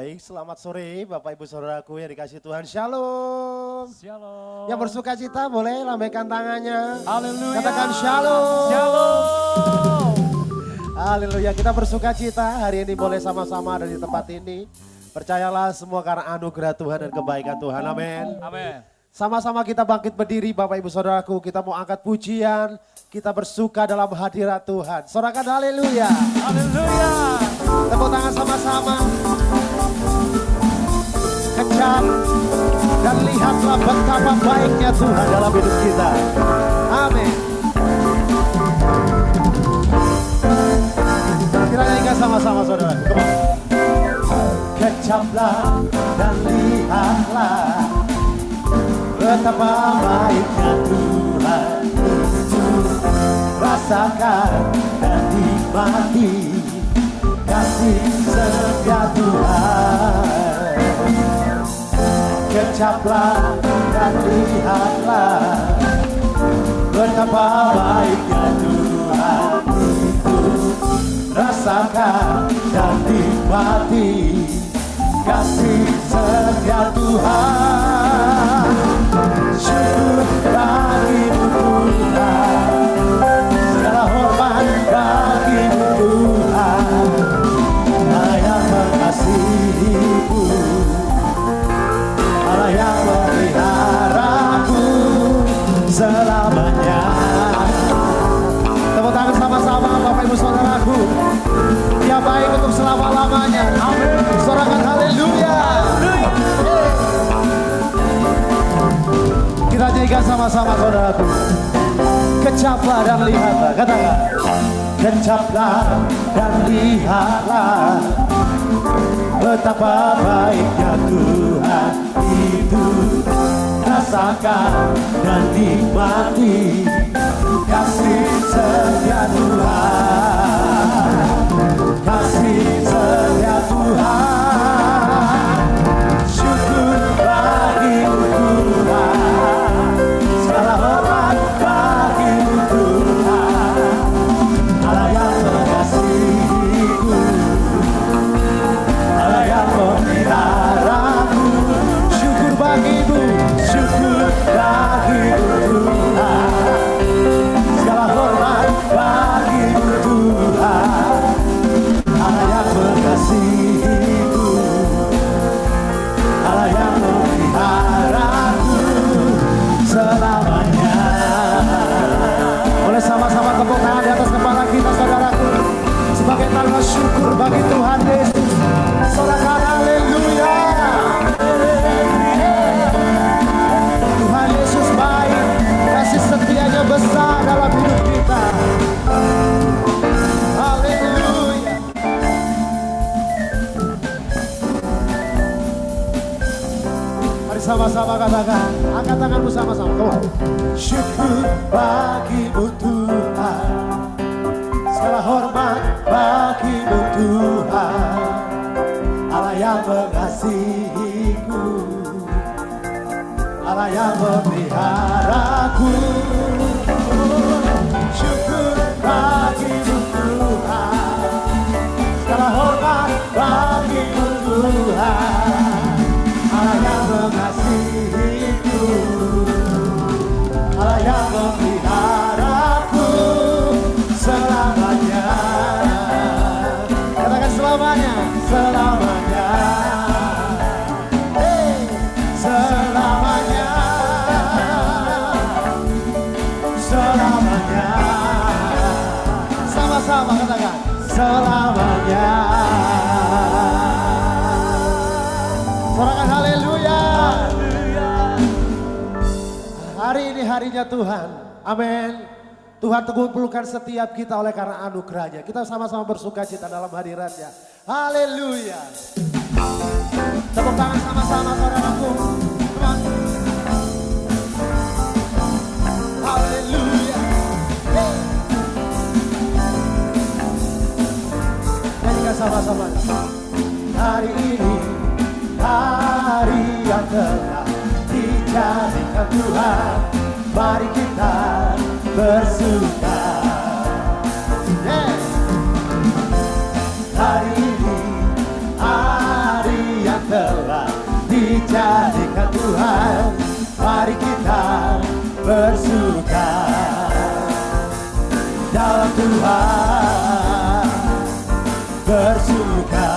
Baik, selamat sore Bapak Ibu Saudaraku yang dikasih Tuhan. Shalom. Shalom. Yang bersuka cita boleh lambaikan tangannya. Haleluya. Katakan shalom. Shalom. Haleluya, kita bersuka cita hari ini boleh sama-sama ada di tempat ini. Percayalah semua karena anugerah Tuhan dan kebaikan Tuhan. Amin. Amin. Sama-sama kita bangkit berdiri Bapak Ibu Saudaraku. Kita mau angkat pujian. Kita bersuka dalam hadirat Tuhan. Sorakan haleluya. Haleluya. Tepuk tangan sama-sama. Kecap dan lihatlah betapa baiknya Tuhan dalam hidup kita. Amin. Kita nyanyikan sama-sama saudara. Kecaplah dan lihatlah betapa baiknya Tuhan. Rasakan dan nikmati kasih setia Tuhan. Kecaplah dan lihatlah betapa baiknya Tuhan itu. Rasakan dan nikmati kasih setia Tuhan. Syukur bagimu Tuhan, segala hormat bagimu Tuhan. Allah yang mengasihiku, Allah yang memeliharaku selamanya. Tepuk tangan sama-sama Bapak Ibu Saudaraku. Dia baik untuk selama-lamanya. Amin. Sorakan haleluya. Kita nyanyikan sama-sama saudaraku. Kecaplah dan lihatlah. Katakan. Kecaplah dan lihatlah betapa baiknya Tuhan itu. Rasakan dan nikmati kasih setia Tuhan. Kasih setia Tuhan. Syukur bagimu Tuhan, segala hormat bagimu Tuhan. Allah yang mengasihiku, Allah yang memeliharaku. Syukur bagimu Tuhan, segala hormat bagimu Tuhan. Allah yang mengasihiku, Allah yang memeliharaku selamanya. Boleh sama-sama tepuk tangan di atas kepala kita saudaraku, sebagai tanda syukur bagi Tuhan Yesus. Sorakan haleluya. Tuhan Yesus baik, kasih setianya besar dalam hidup kita. Haleluya. Mari sama-sama katakan, angkat tanganmu sama-sama. Come on. Syukur bagimu Tuhan, segala hormat bagimu Tuhan. Allah yang mengasihiku, Allah yang memeliharaku. Syukur bagimu Tuhan, segala hormat bagimu Tuhan. Allah yang mengasihiku, Allah yang memeliharaku selamanya. Katakan selamanya, selamanya. Hey, selamanya, selamanya. Sama-sama katakan selamanya. Sorakan haleluya. Hari ini harinya Tuhan. Amin. Tuhan kumpulkan setiap kita oleh karena anugerahnya. Kita sama-sama bersuka cita dalam hadiratnya. Haleluya. Tepuk tangan sama-sama saudaraku. Come on. Haleluya. Hey. Nyanyikan sama-sama. Hari ini hari yang telah dijadikan Tuhan, mari kita bersuka. Yes. Hari ini hari dijadikan Tuhan. Mari kita bersuka dalam Tuhan, bersuka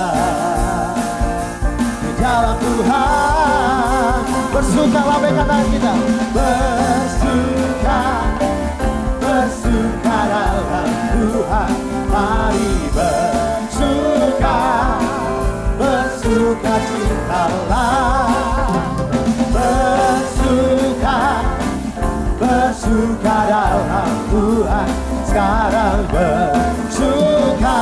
di dalam Tuhan. Bersuka, lambaikan tangan kita. Bersuka, bersuka dalam Tuhan. Mari bersuka, bersuka citalah. Bersuka, bersuka dalam Tuhan. Sekarang bersuka,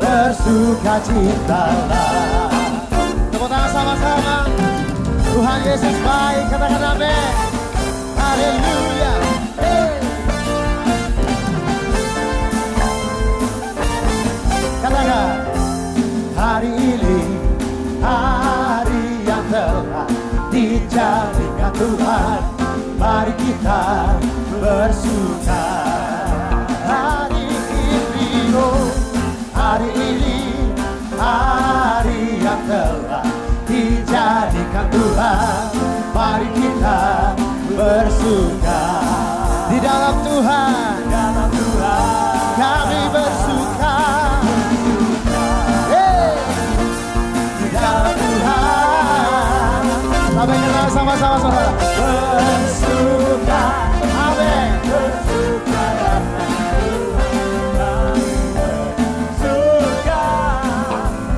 bersuka citalah. Tepuk tangan sama-sama. Tuhan Yesus baik, katakan amin. Haleluya. Katakan, hari ini hari yang telah dijadikan Tuhan. Mari kita bersuka. Hari ini, oh, hari ini hari yang telah dijadikan Tuhan. Mari kita bersuka di dalam Tuhan. Dalam Tuhan kami bersuka. Hey, di dalam Tuhan. Sampai kita sama-sama saudara. Bersuka, amin. Bersuka dalam Tuhan. Bersuka,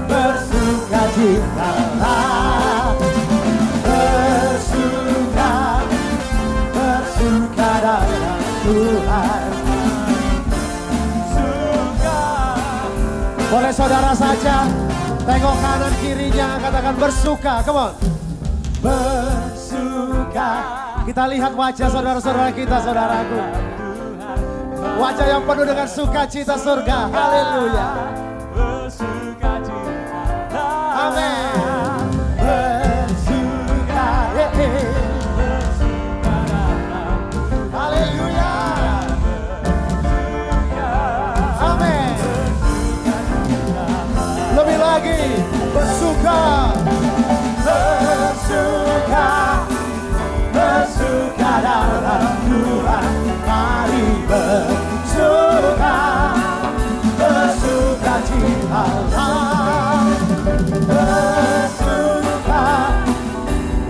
bersuka citalah. Bersuka, bersuka dalam Tuhan. Bersuka. Boleh saudara saja tengok kanan kirinya, katakan bersuka. Come on. Bersuka. Kita lihat wajah saudara-saudara kita, saudaraku. Wajah yang penuh dengan sukacita surga. Haleluya. Amin. Bersuka. Haleluya. Amin. Lebih lagi. Bersuka. Bersuka, bersuka dalam Tuhan. Mari bersuka, bersuka citalah. Bersuka,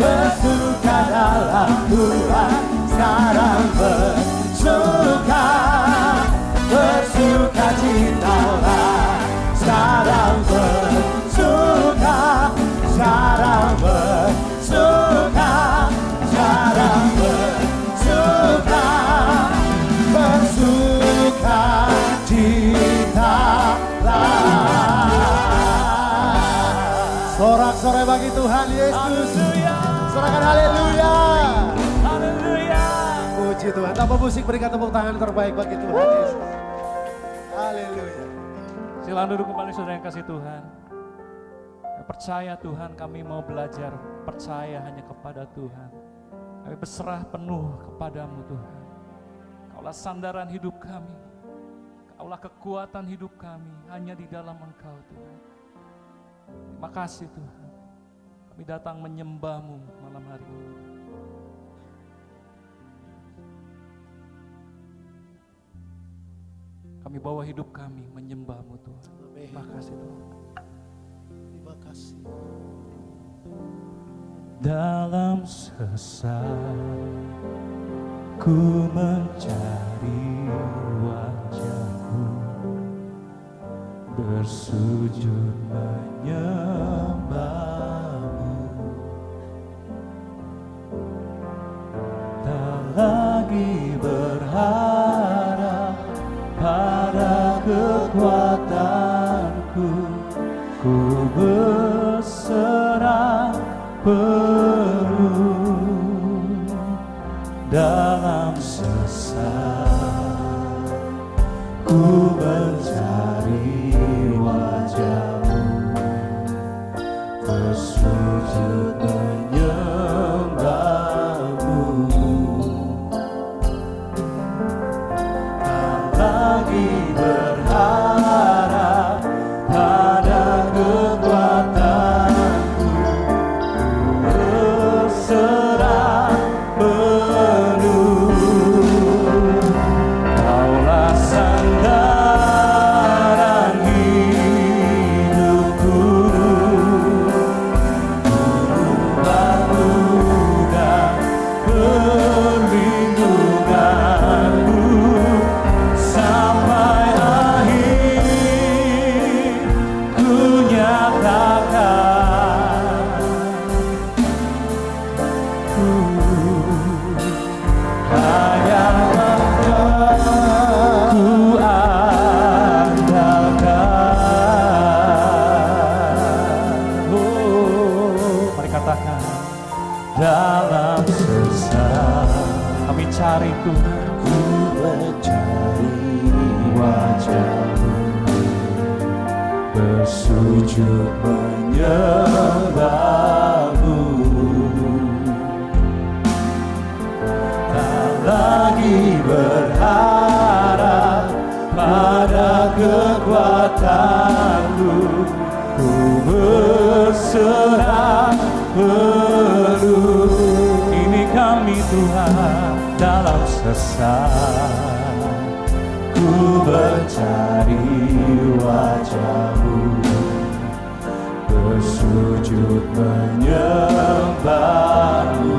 bersuka dalam Tuhan. Sekarang bersuka, bersuka citalah. Sekarang bersuka, sekarang bersuka, sekarang bersuka, bersuka citalah. Sorak-sorai bagi Tuhan Yesus. Sorakan haleluya. Haleluya. Puji Tuhan. Tanpa musik berikan tepuk tangan terbaik bagi Tuhan Yesus. Haleluya. Silakan duduk kembali saudara yang kasih Tuhan. Percaya Tuhan, kami mau belajar percaya hanya kepada Tuhan. Kami berserah penuh kepadamu Tuhan. Kaulah sandaran hidup kami. Kaulah kekuatan hidup kami hanya di dalam Engkau Tuhan. Terima kasih Tuhan. Kami datang menyembah-Mu malam hari ini. Kami bawa hidup kami menyembah-Mu Tuhan. Terima kasih Tuhan. Terima kasih. Dalam sesat ku mencari wajah-Mu, bersujud menyembah-Mu. Tak lagi berharap pada kekuatanku, ku berserah penuh. Dalam sesat ku mencari wajah-Mu, bersujud menyembah-Mu. Tak lagi berharap pada kekuatanku, katakan dalam sesat kami cari Tuhan, ku mencari wajah-Mu, bersujud menyembah-Mu, tak lagi berharap pada kekuatanku, ku berserah penuh. ini kami Tuhan dalam sesat, Ku mencari wajah-Mu, bersujud menyembah-Mu,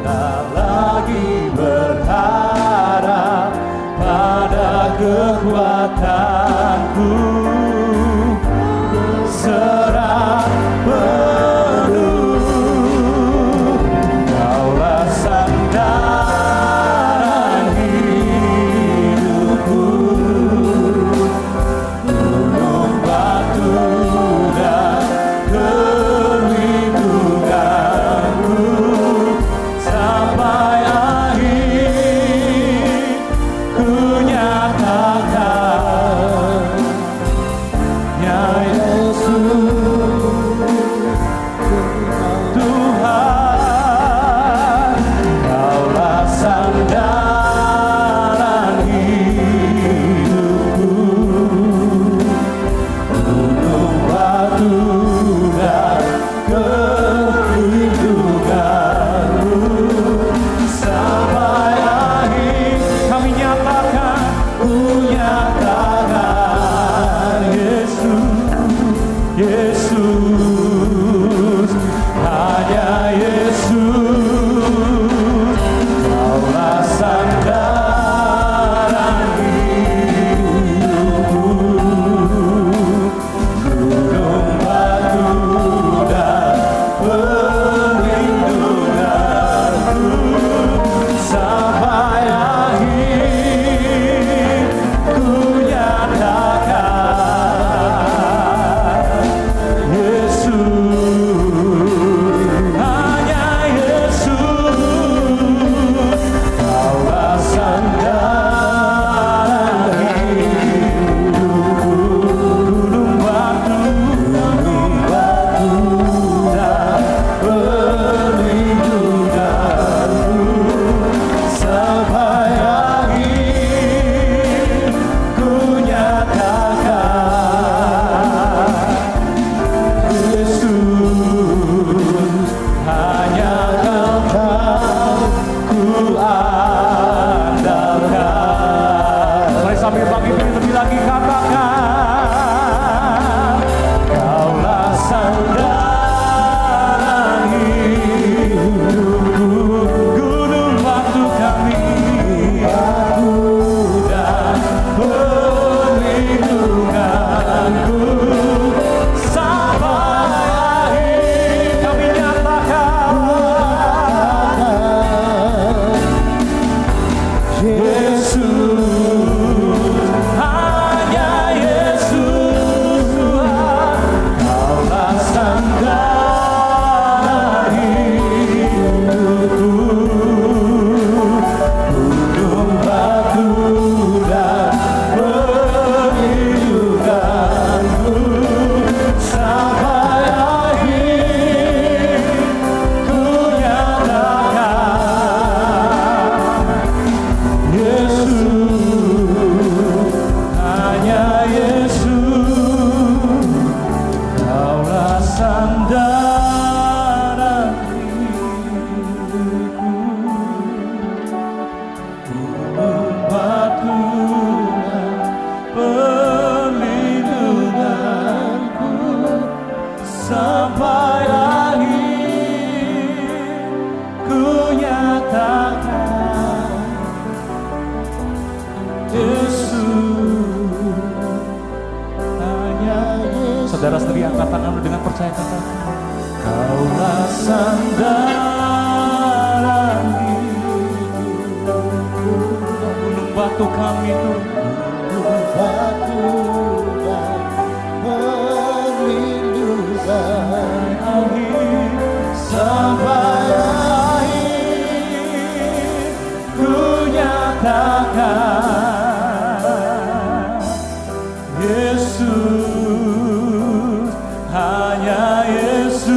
tak lagi berharap pada kekuatanku, serah penuh. Kaulah sandaran hidupku, gunung batu dan perlindunganku, sampai akhir ku nyatakan, ya Yesus Tuhan, Kaulah sandaran hidupku, gunung batu dan perlindunganku, sampai akhir kami nyatakan ku nyatakan, Yesus, hanya Yesus, Kaulah sandaran hidupku, gunung batu dan perlindunganku, sampai akhir ku nyatakan, Yesus, hanya Yesus, Kaulah sandaran hidupku, gunung batu dan perlindunganku, sampai akhir ku nyatakan, Yesus, hanya Engkau ku andalkan. mari sambil bangkit lebih lagi katakan, Kaulah sandaran hidupku, gunung batu kami, batu dan perlindunganku, sampai akhir kami nyatakan, Yesus, hanya Yesus Tuhan, Kaulah sandaran hidupku, gunung batu dan perlindunganku, sampai akhir ku nyatakan, Yesus, hanya Yesus, Kaulah sandaran hidupku, gunung batu dan perlindunganku, sampai akhir ku nyatakan, Yesus, hanya Yesus. saudara sendiri angkat tanganmu dengan percaya katakan, Kaulah sandaran hidupku, gunung batu kami Tuhan, gunung batu dan perlindunganku, sampai akhir ku nyatakan Yesus, hanya Yesus,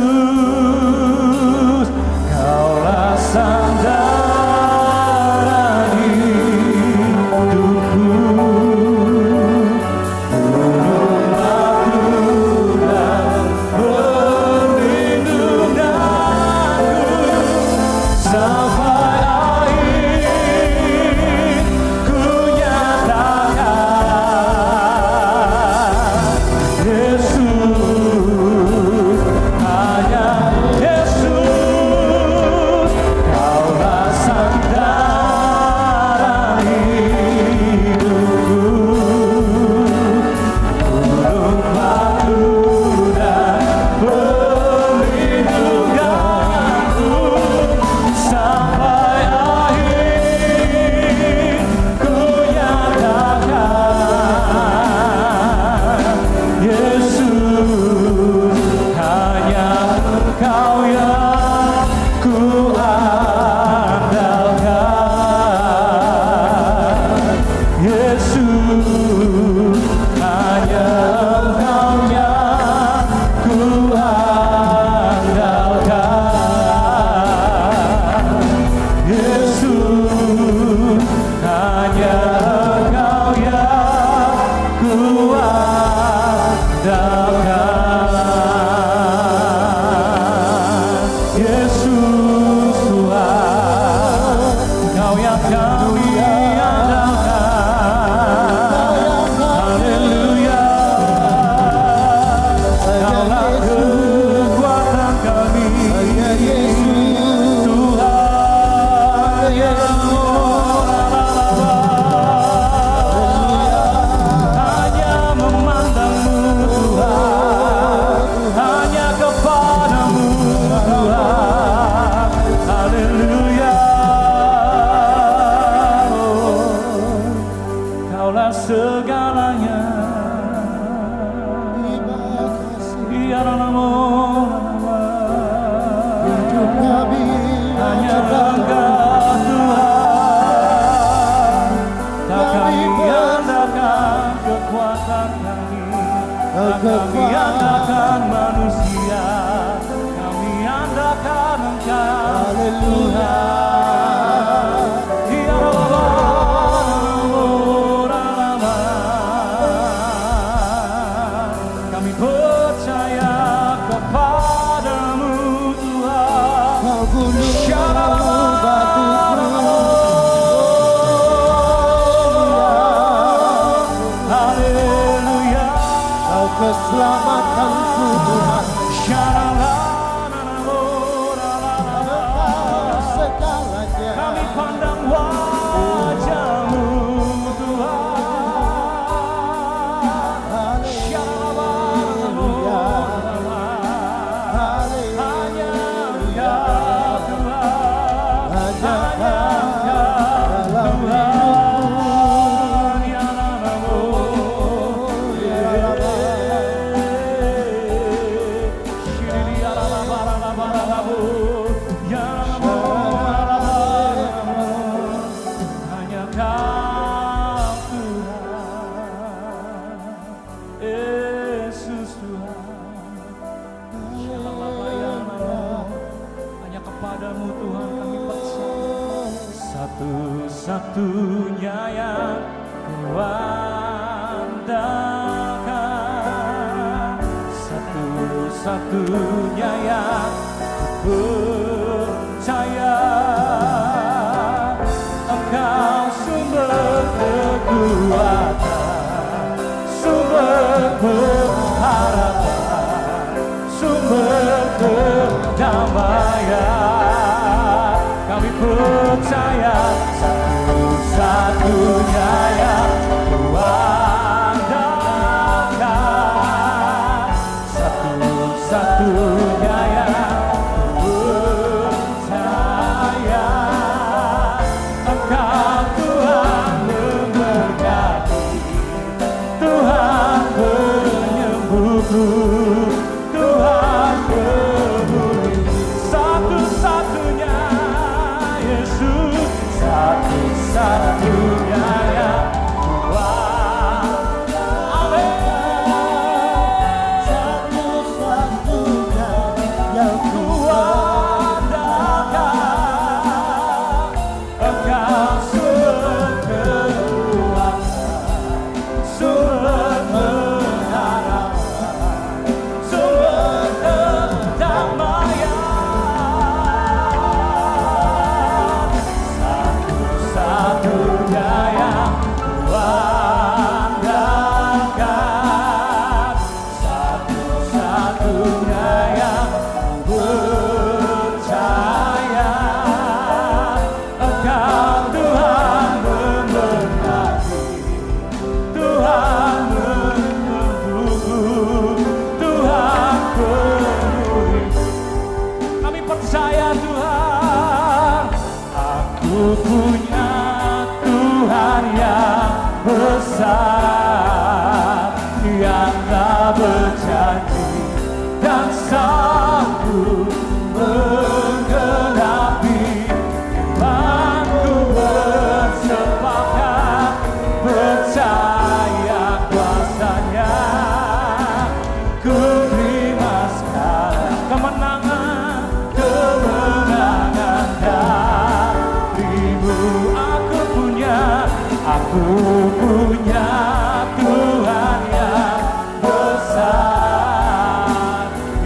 Kaulah sandaran hidupku. Gunung batu dan perlindunganku sampai akhir ku nyatakan Yesus, hanya Yesus, Kaulah sandaran hidupku. Gunung batu dan perlindunganku sampai akhir ku nyatakan Yesus, hanya Engkau yang ku andalkan. Yesus, hanya Engkau yang ku andalkan. Yesus, hanya Engkau yang ku andalkan. Yesus Tuhan, Kau yang kami andalkan. Haleluya, Kaulah kekuatan kami. Tuhan yang hanya memandang-Mu Tuhan, hanya kepadamu Tuhan. Haleluya, Kaulah segalanya. Ya Ramo, hanya Engkau Tuhan. Tak kami andalkan kekuatan kami, tak kami andalkan manusia, kami andalkan Engkau Tuhan. Ya Ramo, kami percaya kepadamu Tuhan. Kau gunung Haleluya, Kau keselamatanku Tuhan. Kau segalanya. kami pandang wajah-Mu Tuhan. Haleluya. Hanya Engkau Tuhan, Hanya hanya Kau Engkau dalam Tuhan. Ya Ramo, hanya Kau Tuhan, Yesus Tuhan. Hanya kepadamu Tuhan kami percaya. Satu-satunya yang kuandalkan, satu-satunya yang percaya. Engkau sumber kekuatan, sumber pengharapan, sumber kedamaian. Kami percaya satu-satunya yang kuandalkan, satu-satunya yang percaya. Engkau Tuhan memberkati, Tuhan penyembuhku, Tuhan punya Tuhan yang besar, yang tak berjanji dan sanggup menggenapi imanku. Bersepakat percaya kuasanya, ku terima sekarang kemenangan, kemenangan darimu. Aku punya Tuhan yang besar,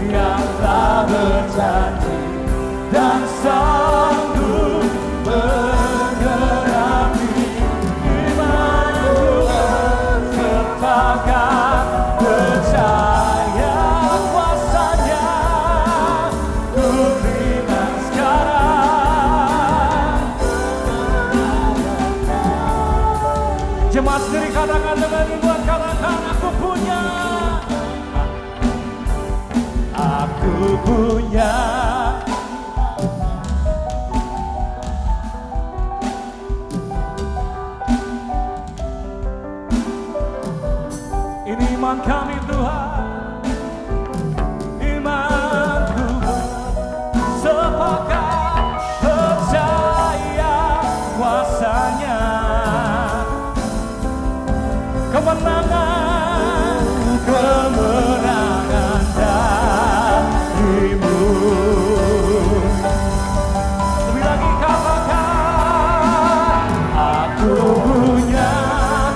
yang tak berjanji dan sanggup menggenapi imanku. Bersepakat percaya kuasanya, ku terima sekarang. Jemaat sendiri katakan dengan ribuan, katakan aku punya ini iman kami Tuhan, imanku sepakat percaya kuasanya, kemenangan, kemenangan darimu. Lebih lagi katakan, aku punya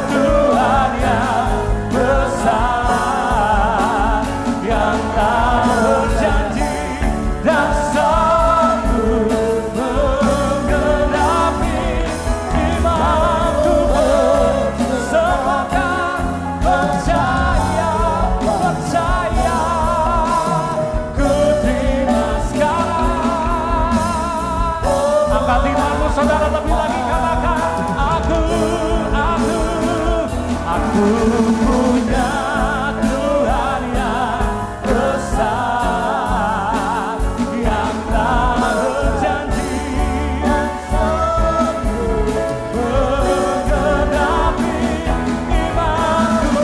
Tuhan yang besar, yang tak berjanji dan sanggup menggenapi imanku. Bersepakat percaya ku terima sekarang. Angkat imanmu saudara, lebih lagi katakan, aku punya Tuhan yang besar, yang tak berjanji dan sanggup menggenapi imanku.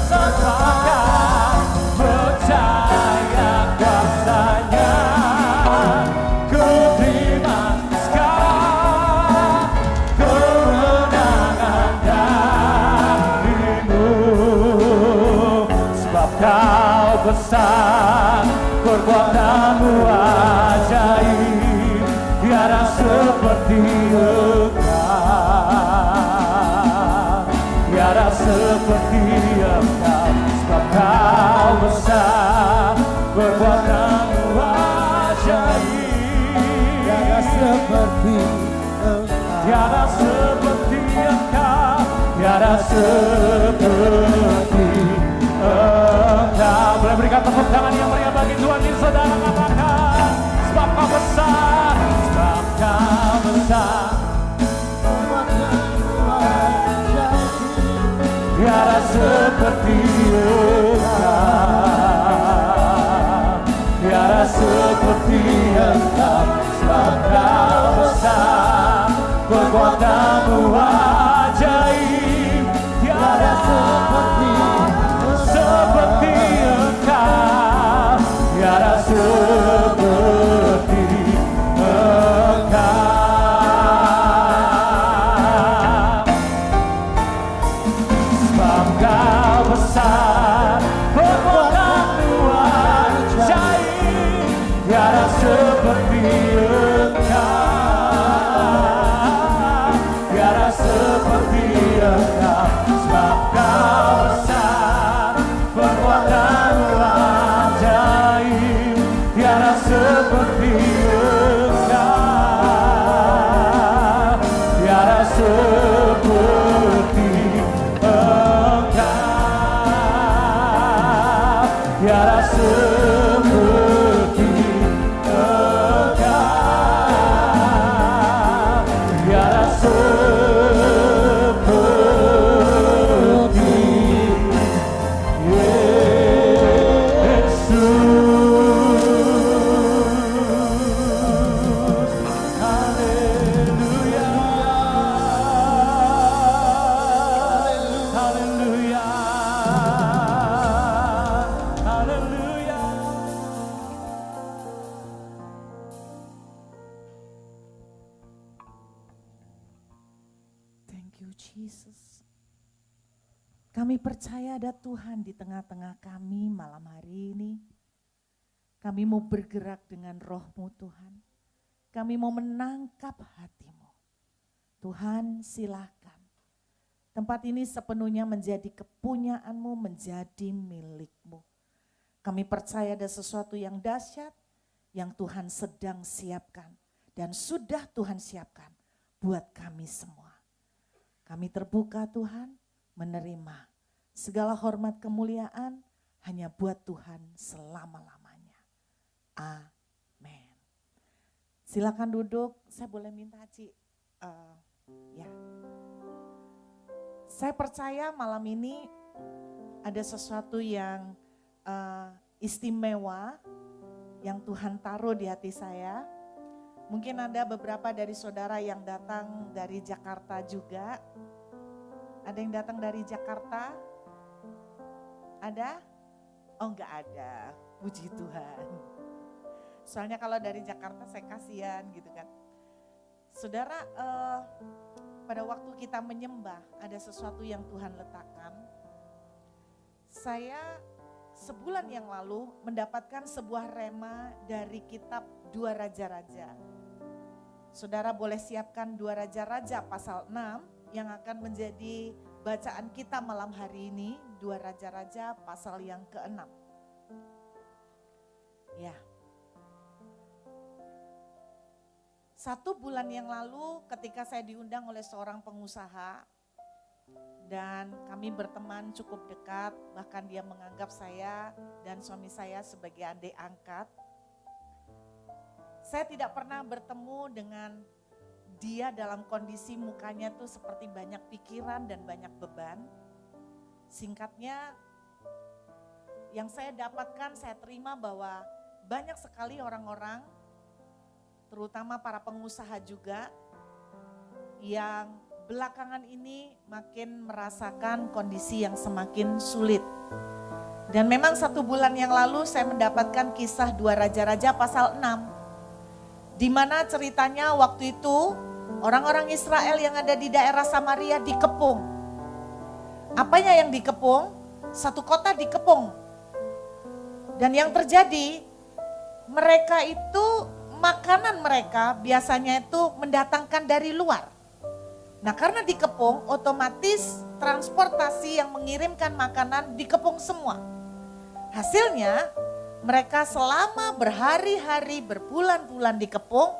Bersepakat percaya kuasanya, ku terima sekarang kemenangan darimu. Sebab kau besar, perbuatanmu ajaib, tiada seperti Engkau, tiada seperti Engkau. Sebab kau besar, perbuatanmu ajaib, Tiada seperti Engkau. tiada seperti Engkau, tiada seperti Engkau. Boleh berikan tepuk tangan yang meriah bagi Tuhan ini saudara, katakan, sebab kau besar, sebab kau besar, tiada seperti Engkau, tiada seperti Engkau. Sebab kau besar, perbuatanmu ajaib, tiada seperti Engkau, tiada seperti Engkau. Sebab kau besar, perbuatanmu ajaib, tiada seperti Engkau, tiada seperti Engkau. Sebab kau besar, perbuatanmu ajaib, tiada seperti Engkau, tiada seperti Engkau, tiada seperti Engkau, tiada seperti Yesus. Yesus. Kami percaya ada Tuhan di tengah-tengah kami malam hari ini. Kami mau bergerak dengan roh-Mu Tuhan. Kami mau menangkap hati-Mu. Tuhan silakan. Tempat ini sepenuhnya menjadi kepunyaan-Mu, menjadi milik-Mu. Kami percaya ada sesuatu yang dahsyat yang Tuhan sedang siapkan. Dan sudah Tuhan siapkan buat kami semua. Kami terbuka Tuhan menerima segala hormat kemuliaan hanya buat Tuhan selama-lamanya. Amin. Silakan duduk, saya boleh minta Ci? Ya. Saya percaya malam ini ada sesuatu yang istimewa yang Tuhan taruh di hati saya. Mungkin ada beberapa dari saudara yang datang dari Jakarta juga. Ada yang datang dari Jakarta? Ada? Oh enggak ada, puji Tuhan. Soalnya kalau dari Jakarta saya kasihan gitu kan. Saudara, pada waktu kita menyembah ada sesuatu yang Tuhan letakkan. Saya sebulan yang lalu mendapatkan sebuah rema dari kitab 2 Raja-Raja. Saudara boleh siapkan 2 Raja-Raja pasal 6 yang akan menjadi bacaan kita malam hari ini. 2 Raja-Raja pasal yang ke-6. Ya. 1 bulan yang lalu ketika saya diundang oleh seorang pengusaha dan kami berteman cukup dekat, bahkan dia menganggap saya dan suami saya sebagai adik angkat. Saya tidak pernah bertemu dengan dia dalam kondisi mukanya tuh seperti banyak pikiran dan banyak beban. Singkatnya, yang saya dapatkan, saya terima bahwa banyak sekali orang-orang, terutama para pengusaha juga, yang belakangan ini makin merasakan kondisi yang semakin sulit. Dan memang 1 bulan yang lalu saya mendapatkan kisah 2 Raja-Raja pasal 6. Di mana ceritanya waktu itu orang-orang Israel yang ada di daerah Samaria dikepung. Apanya yang dikepung? 1 kota dikepung. Dan yang terjadi, mereka itu makanan mereka biasanya itu mendatangkan dari luar. Nah karena dikepung, otomatis transportasi yang mengirimkan makanan dikepung semua. Hasilnya mereka selama berhari-hari, berbulan-bulan dikepung,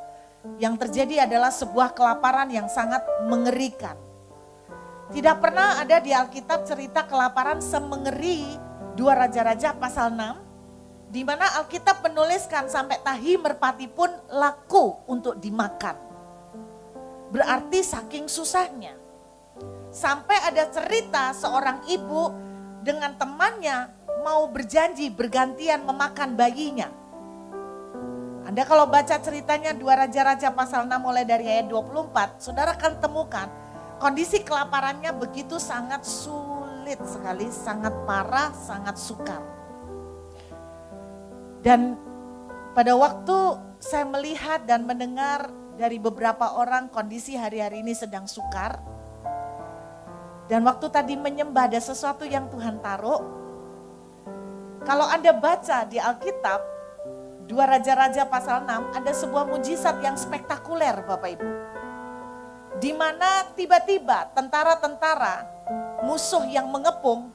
yang terjadi adalah sebuah kelaparan yang sangat mengerikan. Tidak pernah ada di Alkitab cerita kelaparan semengeri 2 Raja-Raja pasal 6, di mana Alkitab menuliskan sampai tahi merpati pun laku untuk dimakan. Berarti saking susahnya. Sampai ada cerita seorang ibu dengan temannya mau berjanji bergantian memakan bayinya. Anda kalau baca ceritanya 2 Raja-Raja pasal 6 mulai dari ayat 24, saudara akan temukan kondisi kelaparannya begitu sangat sulit sekali, sangat parah, sangat sukar. Dan pada waktu saya melihat dan mendengar dari beberapa orang kondisi hari-hari ini sedang sukar. Dan waktu tadi menyembah ada sesuatu yang Tuhan taruh. Kalau Anda baca di Alkitab, 2 Raja-Raja pasal 6 ada sebuah mujizat yang spektakuler Bapak Ibu. Di mana tiba-tiba tentara-tentara musuh yang mengepung,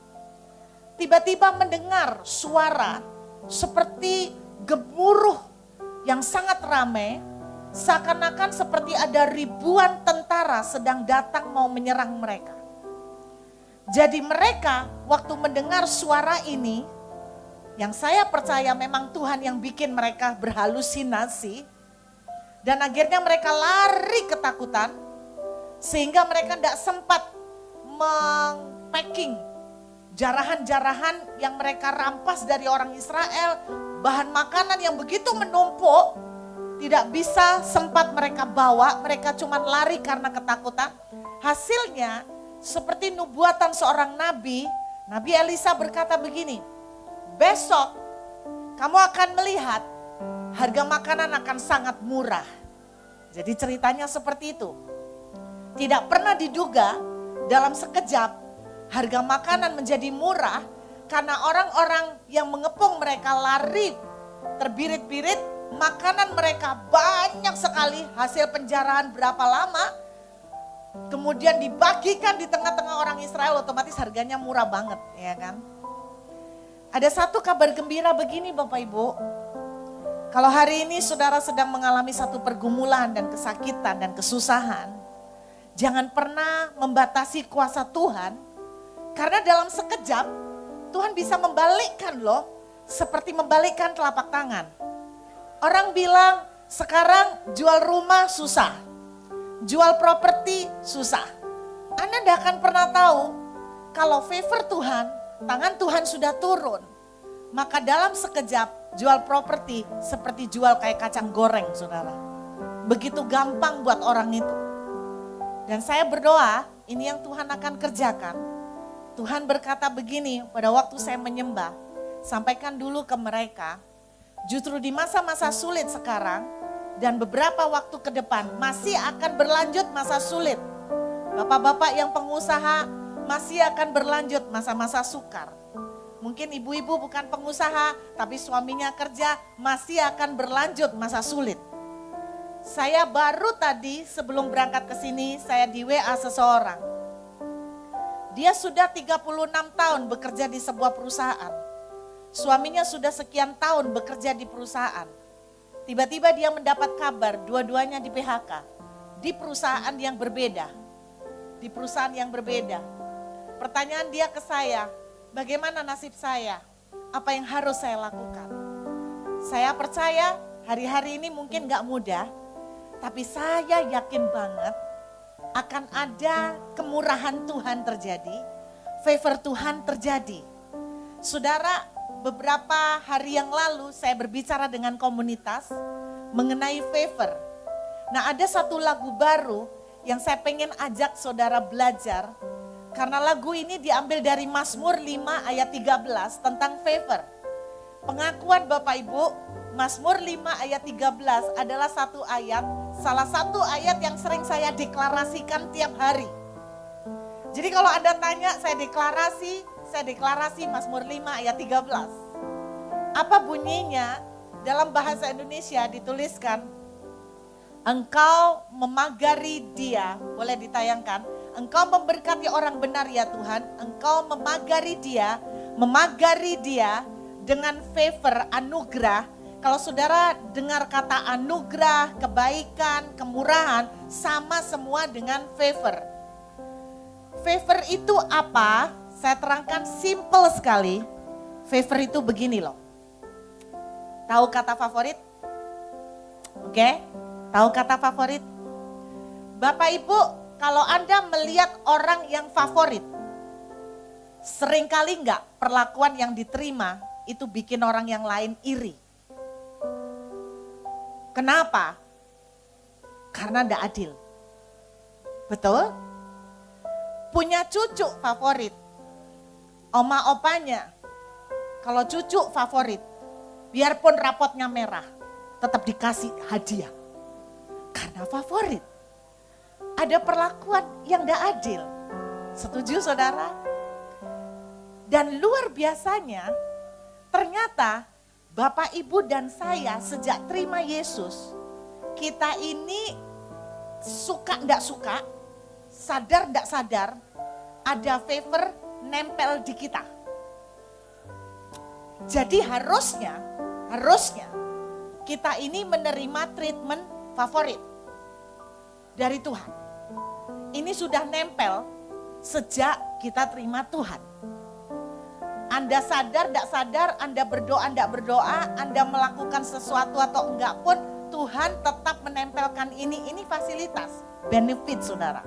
tiba-tiba mendengar suara seperti gemuruh yang sangat ramai, seakan-akan seperti ada ribuan tentara sedang datang mau menyerang mereka. Jadi mereka waktu mendengar suara ini, yang saya percaya memang Tuhan yang bikin mereka berhalusinasi. Dan akhirnya mereka lari ketakutan. Sehingga mereka tidak sempat meng-packing jarahan-jarahan yang mereka rampas dari orang Israel. Bahan makanan yang begitu menumpuk. Tidak bisa sempat mereka bawa. Mereka cuma lari karena ketakutan. Hasilnya seperti nubuatan seorang nabi. Nabi Elisa berkata begini. Besok kamu akan melihat harga makanan akan sangat murah. Jadi ceritanya seperti itu. Tidak pernah diduga dalam sekejap harga makanan menjadi murah karena orang-orang yang mengepung mereka lari terbirit-birit, makanan mereka banyak sekali, hasil penjarahan berapa lama, kemudian dibagikan di tengah-tengah orang Israel, otomatis harganya murah banget, ya kan? Ada satu kabar gembira begini Bapak Ibu, kalau hari ini saudara sedang mengalami satu pergumulan dan kesakitan dan kesusahan, jangan pernah membatasi kuasa Tuhan, karena dalam sekejap Tuhan bisa membalikkan loh, seperti membalikkan telapak tangan. Orang bilang sekarang jual rumah susah, jual properti susah. Anda tidak akan pernah tahu kalau favor Tuhan, tangan Tuhan sudah turun. Maka dalam sekejap jual properti seperti jual kayak kacang goreng saudara. Begitu gampang buat orang itu. Dan saya berdoa ini yang Tuhan akan kerjakan. Tuhan berkata begini pada waktu saya menyembah, sampaikan dulu ke mereka, justru di masa-masa sulit sekarang dan beberapa waktu ke depan masih akan berlanjut masa sulit. Bapak-bapak yang pengusaha masih akan berlanjut masa-masa sukar. Mungkin ibu-ibu bukan pengusaha tapi suaminya kerja, masih akan berlanjut masa sulit. Saya baru tadi sebelum berangkat ke sini saya di WA seseorang. Dia sudah 36 tahun bekerja di sebuah perusahaan. Suaminya sudah sekian tahun bekerja di perusahaan. Tiba-tiba dia mendapat kabar dua-duanya di PHK. Di perusahaan yang berbeda. Di perusahaan yang berbeda. Pertanyaan dia ke saya, bagaimana nasib saya? Apa yang harus saya lakukan? Saya percaya hari-hari ini mungkin gak mudah. Tapi saya yakin banget akan ada kemurahan Tuhan terjadi. Favor Tuhan terjadi. Saudara, beberapa hari yang lalu saya berbicara dengan komunitas mengenai favor. Nah, ada satu lagu baru yang saya pengen ajak saudara belajar. Karena lagu ini diambil dari Mazmur 5 ayat 13 tentang favor. Pengakuan Bapak Ibu, Mazmur 5 ayat 13 adalah satu ayat, salah satu ayat yang sering saya deklarasikan tiap hari. Jadi kalau Anda tanya, saya deklarasi Mazmur 5 ayat 13. Apa bunyinya? Dalam bahasa Indonesia dituliskan, Engkau memagari dia, boleh ditayangkan. Engkau memberkati orang benar ya Tuhan, Engkau memagari dia dengan favor, anugerah. Kalau saudara dengar kata anugerah, kebaikan, kemurahan, sama semua dengan favor. Favor itu apa? Saya terangkan simple sekali. Favor itu begini loh. Tahu kata favorit? Oke, tahu kata favorit? Bapak Ibu, kalau Anda melihat orang yang favorit, seringkali enggak perlakuan yang diterima itu bikin orang yang lain iri. Kenapa? Karena enggak adil. Betul? Punya cucu favorit, oma opanya, kalau cucu favorit, biarpun rapotnya merah, tetap dikasih hadiah. Karena favorit. Ada perlakuan yang enggak adil. Setuju saudara? Dan luar biasanya, ternyata Bapak Ibu dan saya sejak terima Yesus, kita ini suka enggak suka, sadar enggak sadar, ada favor nempel di kita. Jadi harusnya kita ini menerima treatment favorit dari Tuhan. Ini sudah nempel sejak kita terima Tuhan. Anda sadar, tidak sadar, Anda berdoa, tidak berdoa, Anda melakukan sesuatu atau enggak pun, Tuhan tetap menempelkan ini fasilitas, benefit saudara.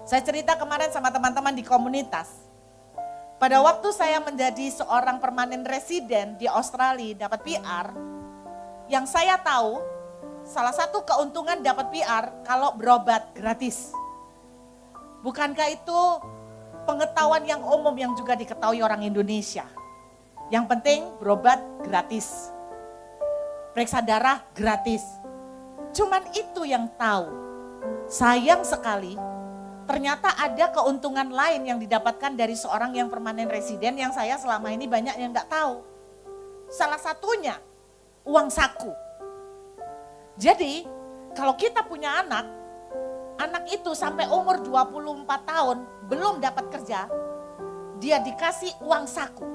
Saya cerita kemarin sama teman-teman di komunitas. Pada waktu saya menjadi seorang permanen resident di Australia, dapat PR, yang saya tahu, salah satu keuntungan dapat PR kalau berobat gratis. Bukankah itu pengetahuan yang umum yang juga diketahui orang Indonesia? Yang penting berobat gratis. Periksa darah gratis. Cuman itu yang tahu. Sayang sekali ternyata ada keuntungan lain yang didapatkan dari seorang yang permanen residen yang saya selama ini banyak yang enggak tahu. Salah satunya uang saku. Jadi kalau kita punya anak itu sampai umur 24 tahun belum dapat kerja, dia dikasih uang saku.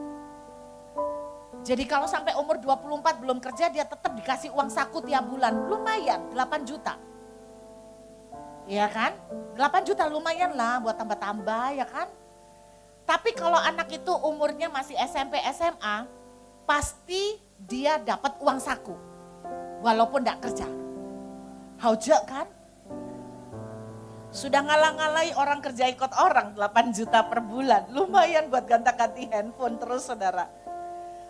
Jadi kalau sampai umur 24 belum kerja, dia tetap dikasih uang saku tiap bulan. Lumayan, 8 juta. Ya kan? 8 juta lumayan lah buat tambah-tambah ya kan? Tapi kalau anak itu umurnya masih SMP, SMA, pasti dia dapat uang saku. Walaupun tidak kerja. Haujek kan? Sudah ngalah-ngalahi orang kerja ikut orang 8 juta per bulan. Lumayan buat ganti-ganti handphone terus saudara.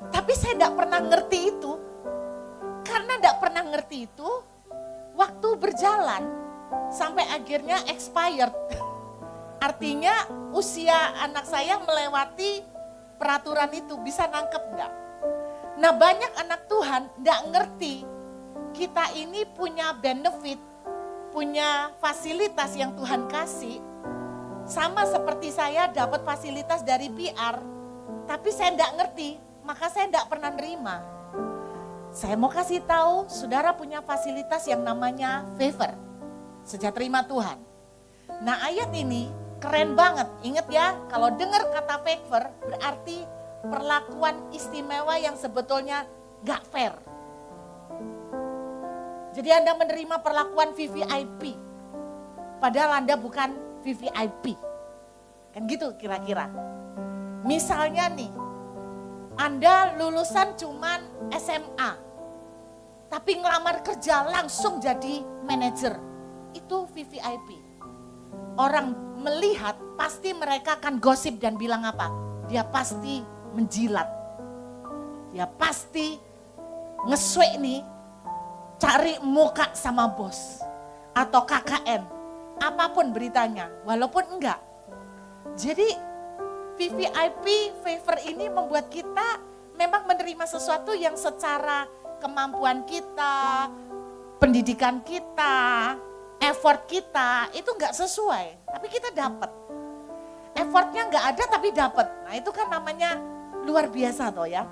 Tapi saya tidak pernah ngerti itu. Karena tidak pernah ngerti itu, waktu berjalan sampai akhirnya expired. Artinya usia anak saya melewati peraturan itu, bisa nangkep enggak? Nah banyak anak Tuhan enggak ngerti kita ini punya benefit, punya fasilitas yang Tuhan kasih. Sama seperti saya dapat fasilitas dari PR, tapi saya enggak ngerti, maka saya enggak pernah nerima. Saya mau kasih tahu, saudara punya fasilitas yang namanya favor. Sejak terima Tuhan. Nah ayat ini keren banget. Ingat ya, kalau dengar kata favor berarti perlakuan istimewa yang sebetulnya gak fair. Jadi Anda menerima perlakuan VVIP. Padahal Anda bukan VVIP. Kan gitu kira-kira. Misalnya nih, Anda lulusan cuman SMA. Tapi ngelamar kerja langsung jadi manajer. Itu VVIP. Orang melihat pasti mereka akan gosip dan bilang apa? Dia pasti menjilat. Dia pasti ngeswek nih cari muka sama bos atau KKN. Apapun beritanya, walaupun enggak. Jadi VVIP favor ini membuat kita memang menerima sesuatu yang secara kemampuan kita, pendidikan kita, effort kita itu nggak sesuai, tapi kita dapat. Effortnya nggak ada tapi dapat. Nah itu kan namanya luar biasa toh ya,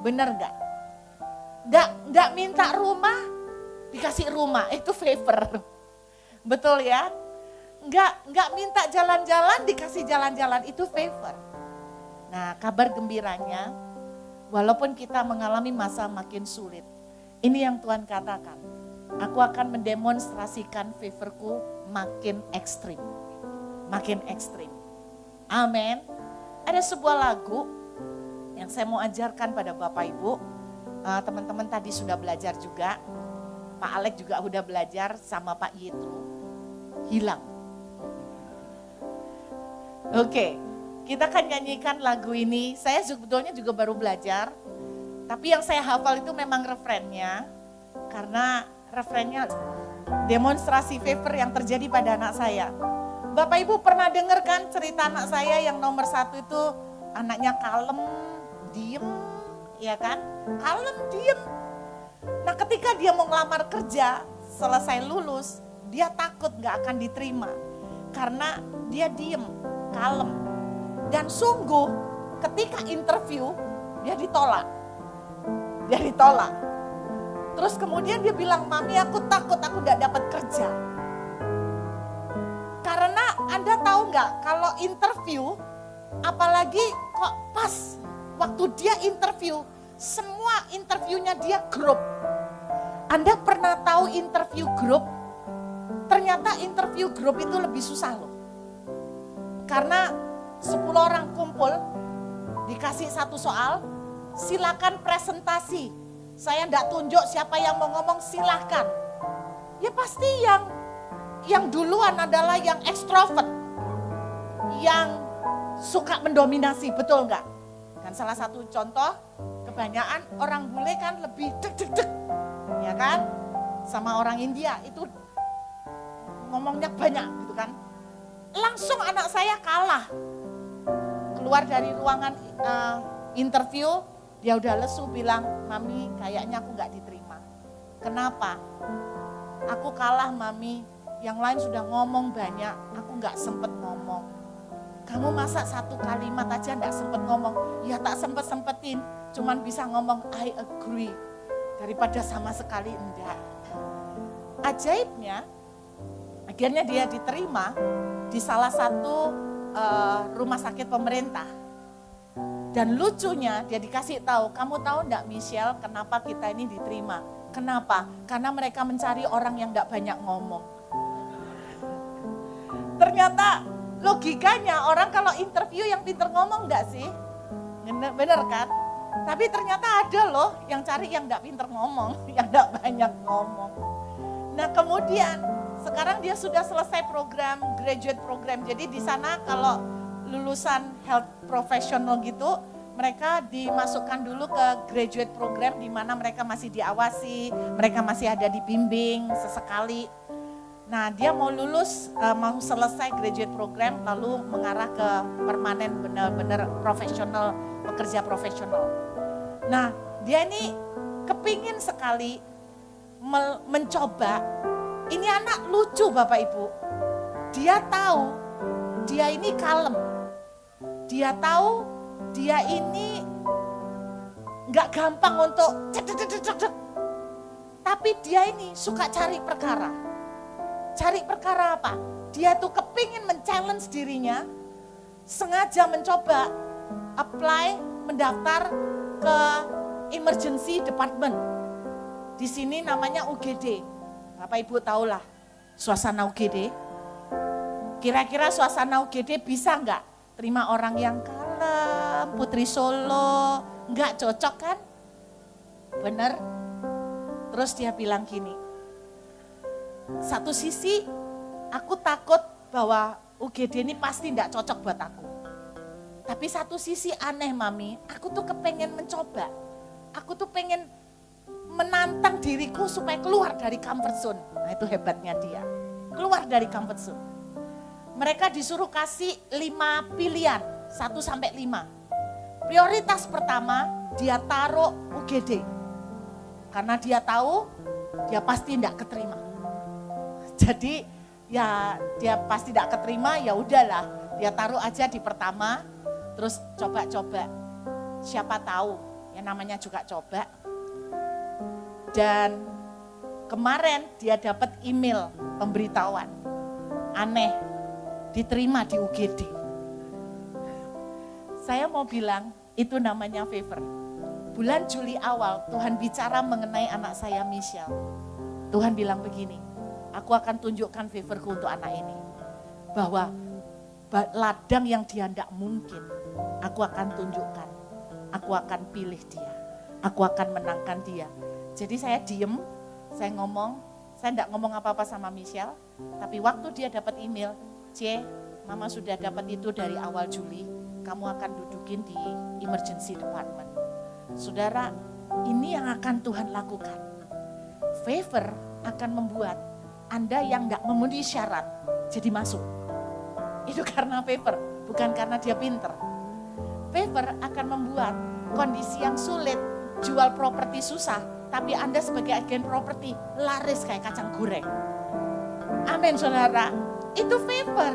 bener nggak? Nggak minta rumah dikasih rumah, itu favor, betul ya? Nggak minta jalan-jalan dikasih jalan-jalan, itu favor. Nah kabar gembiranya, walaupun kita mengalami masa makin sulit, ini yang Tuhan katakan. Aku akan mendemonstrasikan favorku makin ekstrim. Makin ekstrim. Amin. Ada sebuah lagu yang saya mau ajarkan pada Bapak Ibu. Teman-teman tadi sudah belajar juga. Pak Alek juga udah belajar sama Pak Yitro. Hilang. Oke, kita akan nyanyikan lagu ini. Saya sebetulnya juga baru belajar. Tapi yang saya hafal itu memang refrennya. Karena refrennya demonstrasi favor yang terjadi pada anak saya. Bapak Ibu pernah dengar kan cerita anak saya yang nomor 1 itu anaknya kalem, diem, ya kan? Kalem, diem. Nah ketika dia mau ngelamar kerja, selesai lulus, dia takut gak akan diterima. Karena dia diem, kalem. Dan sungguh ketika interview, dia ditolak. Dia ditolak. Terus kemudian dia bilang, Mami aku takut aku gak dapat kerja. Karena Anda tahu gak kalau interview, apalagi kok pas waktu dia interview, semua interviewnya dia grup. Anda pernah tahu interview grup? Ternyata interview grup itu lebih susah loh. Karena 10 orang kumpul, dikasih 1 soal, silakan presentasi. Saya enggak tunjuk siapa yang mau ngomong, silahkan. Ya pasti yang duluan adalah yang ekstrovert. Yang suka mendominasi, betul enggak? Dan salah satu contoh, kebanyakan orang bule kan lebih deg-deg-deg. Ya kan? Sama orang India itu ngomongnya banyak gitu kan. Langsung anak saya kalah. Keluar dari ruangan interview, dia udah lesu bilang, Mami kayaknya aku gak diterima. Kenapa? Aku kalah Mami Yang lain sudah ngomong banyak, aku nggak sempet ngomong. Kamu masa satu kalimat aja nggak sempet ngomong? Ya tak sempet-sempetin, cuman bisa ngomong I agree. Daripada sama sekali enggak. Ajaibnya, akhirnya dia diterima di salah satu rumah sakit pemerintah. Dan lucunya dia dikasih tahu, kamu tahu enggak Michelle kenapa kita ini diterima? Kenapa? Karena mereka mencari orang yang enggak banyak ngomong. Ternyata logikanya orang kalau interview yang pinter ngomong enggak sih? Bener kan? Tapi ternyata ada loh yang cari yang enggak pinter ngomong, yang enggak banyak ngomong. Nah kemudian sekarang dia sudah selesai program, graduate program. Jadi di sana kalau lulusan health professional gitu, mereka dimasukkan dulu ke graduate program di mana mereka masih diawasi, mereka masih ada dibimbing sesekali. Nah dia mau lulus, mau selesai graduate program lalu mengarah ke permanen benar-benar profesional, pekerja profesional. Nah dia ini kepingin sekali mencoba. Ini anak lucu Bapak Ibu. Dia tahu dia ini kalem. Dia tahu dia ini nggak gampang untuk cek. Tapi dia ini suka cari perkara. Cari perkara apa? Dia tuh kepingin men-challenge dirinya, sengaja mencoba apply, mendaftar ke emergency department. Di sini namanya UGD. Bapak Ibu tahulah suasana UGD. Kira-kira suasana UGD bisa enggak terima orang yang kalem, putri Solo, enggak cocok kan? Bener? Terus dia bilang gini, satu sisi aku takut bahwa UGD ini pasti enggak cocok buat aku. Tapi satu sisi aneh Mami, aku tuh kepengen mencoba. Aku tuh pengen menantang diriku supaya keluar dari comfort zone. Nah itu hebatnya dia, keluar dari comfort zone. Mereka disuruh kasih 5 pilihan, 1 sampai 5. Prioritas pertama dia taruh UGD. Karena dia tahu dia pasti tidak keterima. Jadi ya dia pasti tidak keterima, ya udahlah, dia taruh aja di pertama, terus coba-coba. Siapa tahu, yang namanya juga coba. Dan kemarin dia dapat email pemberitahuan, aneh, diterima di UGD. Saya mau bilang itu namanya favor. Bulan Juli awal Tuhan bicara mengenai anak saya Michelle. Tuhan bilang begini, aku akan tunjukkan favorku untuk anak ini. Bahwa ladang yang dia tidak mungkin, aku akan tunjukkan. Aku akan pilih dia, aku akan menangkan dia. Jadi saya diem, saya tidak ngomong apa-apa sama Michelle. Tapi waktu dia dapat email, Mama sudah dapat itu dari awal Juli, kamu akan dudukin di emergency department. Saudara, ini yang akan Tuhan lakukan. Favor akan membuat Anda yang tidak memenuhi syarat jadi masuk. Itu karena favor, bukan karena dia pinter. Favor akan membuat kondisi yang sulit, jual properti susah, tapi Anda sebagai agen properti laris kayak kacang goreng. Amin saudara, itu favor.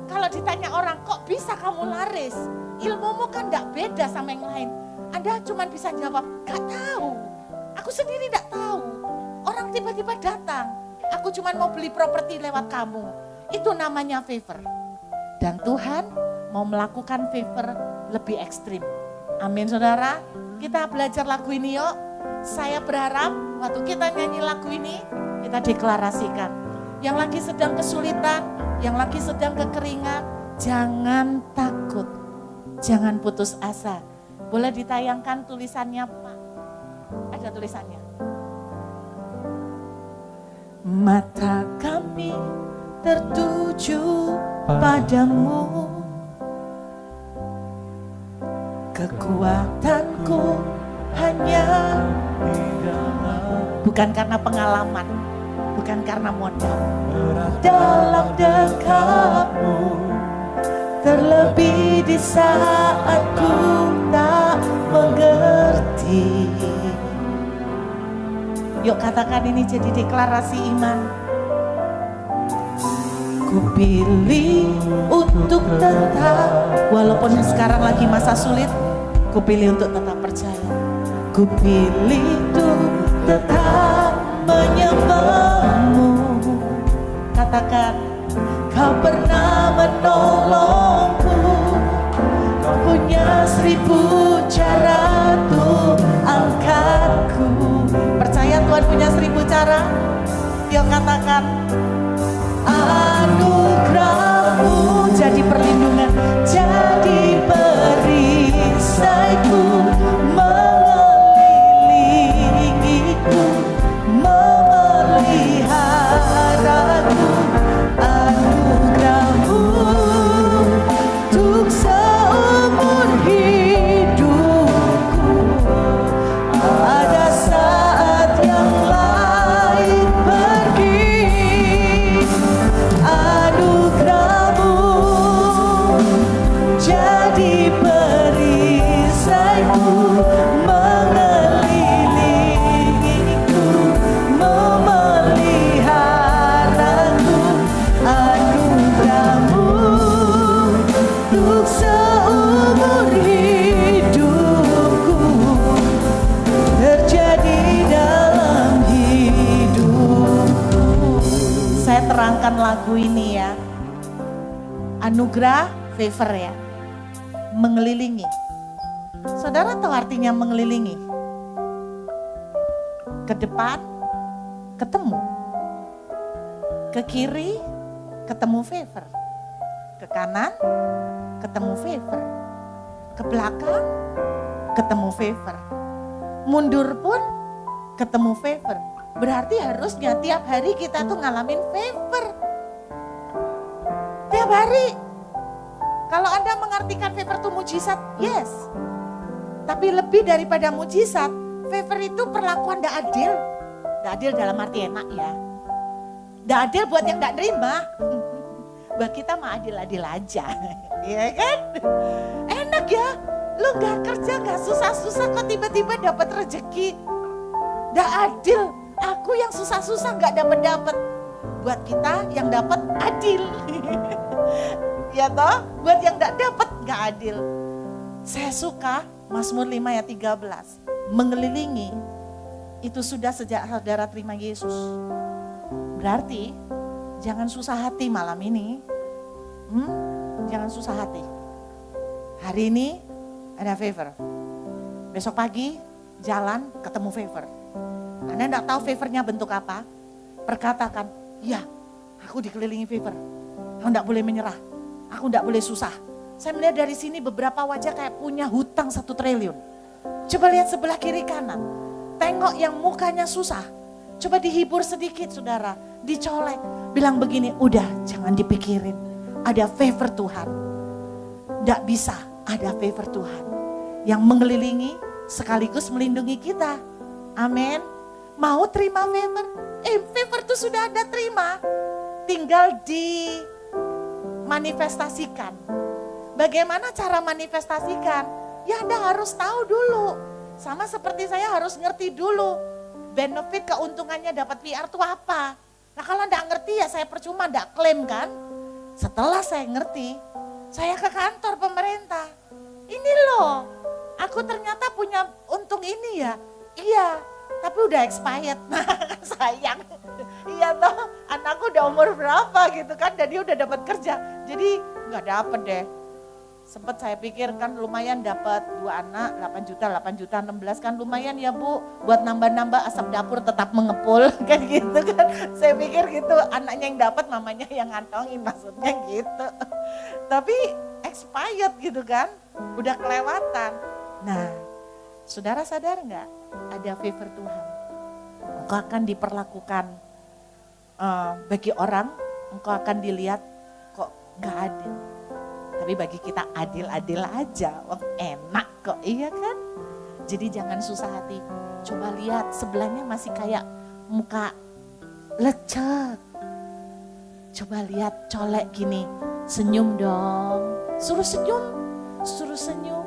Kalau ditanya orang, kok bisa kamu laris? Ilmumu kan gak beda sama yang lain. Anda cuma bisa jawab, gak tahu. Aku sendiri gak tahu. Orang tiba-tiba datang, aku cuma mau beli properti lewat kamu. Itu namanya favor. Dan Tuhan mau melakukan favor lebih ekstrim. Amin saudara, kita belajar lagu ini yuk. Saya berharap waktu kita nyanyi lagu ini, kita deklarasikan. Yang lagi sedang kesulitan, yang lagi sedang kekeringan, jangan takut, jangan putus asa. Boleh ditayangkan tulisannya Pak? Ada tulisannya. Mata kami tertuju padamu, kekuatanku hanya bukan karena pengalaman, bukan karena modal. Dalam dekatmu, terlebih di saat ku tak mengerti. Yuk katakan ini jadi deklarasi iman. Ku pilih untuk tetap, walaupun sekarang lagi masa sulit, ku pilih untuk tetap percaya. Ku pilih untuk tetap menyembahmu. Katakan, kau pernah menolongku, kau punya 1000 cara untuk angkatku. Percaya Tuhan punya 1000 cara? Yuk katakan, anugerahmu jadi perlindungan, jadi perisaiku, mengelilingiku, memeliharaku. Anugerahmu untuk seumur hidupku. Ada saat yang lain pergi, anugerahmu jadi perisaiku, mengelilingiku, memeliharaku. Anugerahmu untuk seumur hidupku terjadi dalam hidupku. Saya terangkan lagu ini ya. Anugerah, favor ya. Mengelilingi. Saudara tahu artinya mengelilingi? Ke depan, ketemu. Ke kiri, ketemu favor. Ke kanan, ketemu favor. Ke belakang, ketemu favor. Mundur pun, ketemu favor. Berarti harusnya tiap hari kita tuh ngalamin favor. Tiap hari. Kalau Anda mengartikan favor itu mujizat, yes. Tapi lebih daripada mujizat, favor itu perlakuan tidak adil. Tidak adil dalam arti enak ya. Tidak adil buat yang tidak nerima. Buat kita mah adil-adil aja. Iya kan? Enak ya. Lu gak kerja, gak susah-susah kok tiba-tiba dapat rezeki. Tidak adil. Aku yang susah-susah gak dapat-dapat. Buat kita yang dapat adil. Ya toh? Buat yang gak dapat gak adil. Saya suka Mazmur 5 ayat 13. Mengelilingi itu sudah sejak saudara terima Yesus. Berarti jangan susah hati malam ini. Jangan susah hati. Hari ini ada favor. Besok pagi jalan ketemu favor. Anda enggak tahu favornya bentuk apa? Perkatakan, ya aku dikelilingi favor. Aku enggak boleh menyerah. Aku enggak boleh susah. Saya melihat dari sini beberapa wajah kayak punya hutang 1 triliun. Coba lihat sebelah kiri kanan. Tengok yang mukanya susah. Coba dihibur sedikit saudara. Dicolek. Bilang begini, udah jangan dipikirin. Ada favor Tuhan. Nggak bisa, ada favor Tuhan. Yang mengelilingi sekaligus melindungi kita. Amin. Mau terima favor? Favor itu sudah ada terima. Tinggal dimanifestasikan. Bagaimana cara manifestasikan? Ya Anda harus tahu dulu. Sama seperti saya harus ngerti dulu. Benefit keuntungannya dapat PR itu apa? Nah kalau enggak ngerti ya saya percuma enggak klaim kan. Setelah saya ngerti, saya ke kantor pemerintah. Ini loh, aku ternyata punya untung ini ya. Iya, tapi udah expired. Nah sayang. Iya toh, anakku udah umur berapa gitu kan. Dan dia udah dapat kerja. Jadi enggak dapet deh. Sempat saya pikir kan lumayan dapat 2 anak 8 juta 16 kan lumayan ya Bu buat nambah-nambah asap dapur tetap mengepul kayak gitu kan. Saya pikir gitu anaknya yang dapat mamanya yang ngantongin maksudnya gitu. Tapi expired gitu kan udah kelewatan. Nah saudara sadar nggak ada favor Tuhan. Engkau akan diperlakukan bagi orang engkau akan dilihat kok gak adil. Tapi bagi kita adil-adil aja, wah enak kok, iya kan? Jadi jangan susah hati. Coba lihat sebelahnya masih kayak muka lecet. Coba lihat colek gini, senyum dong. Suruh senyum, suruh senyum.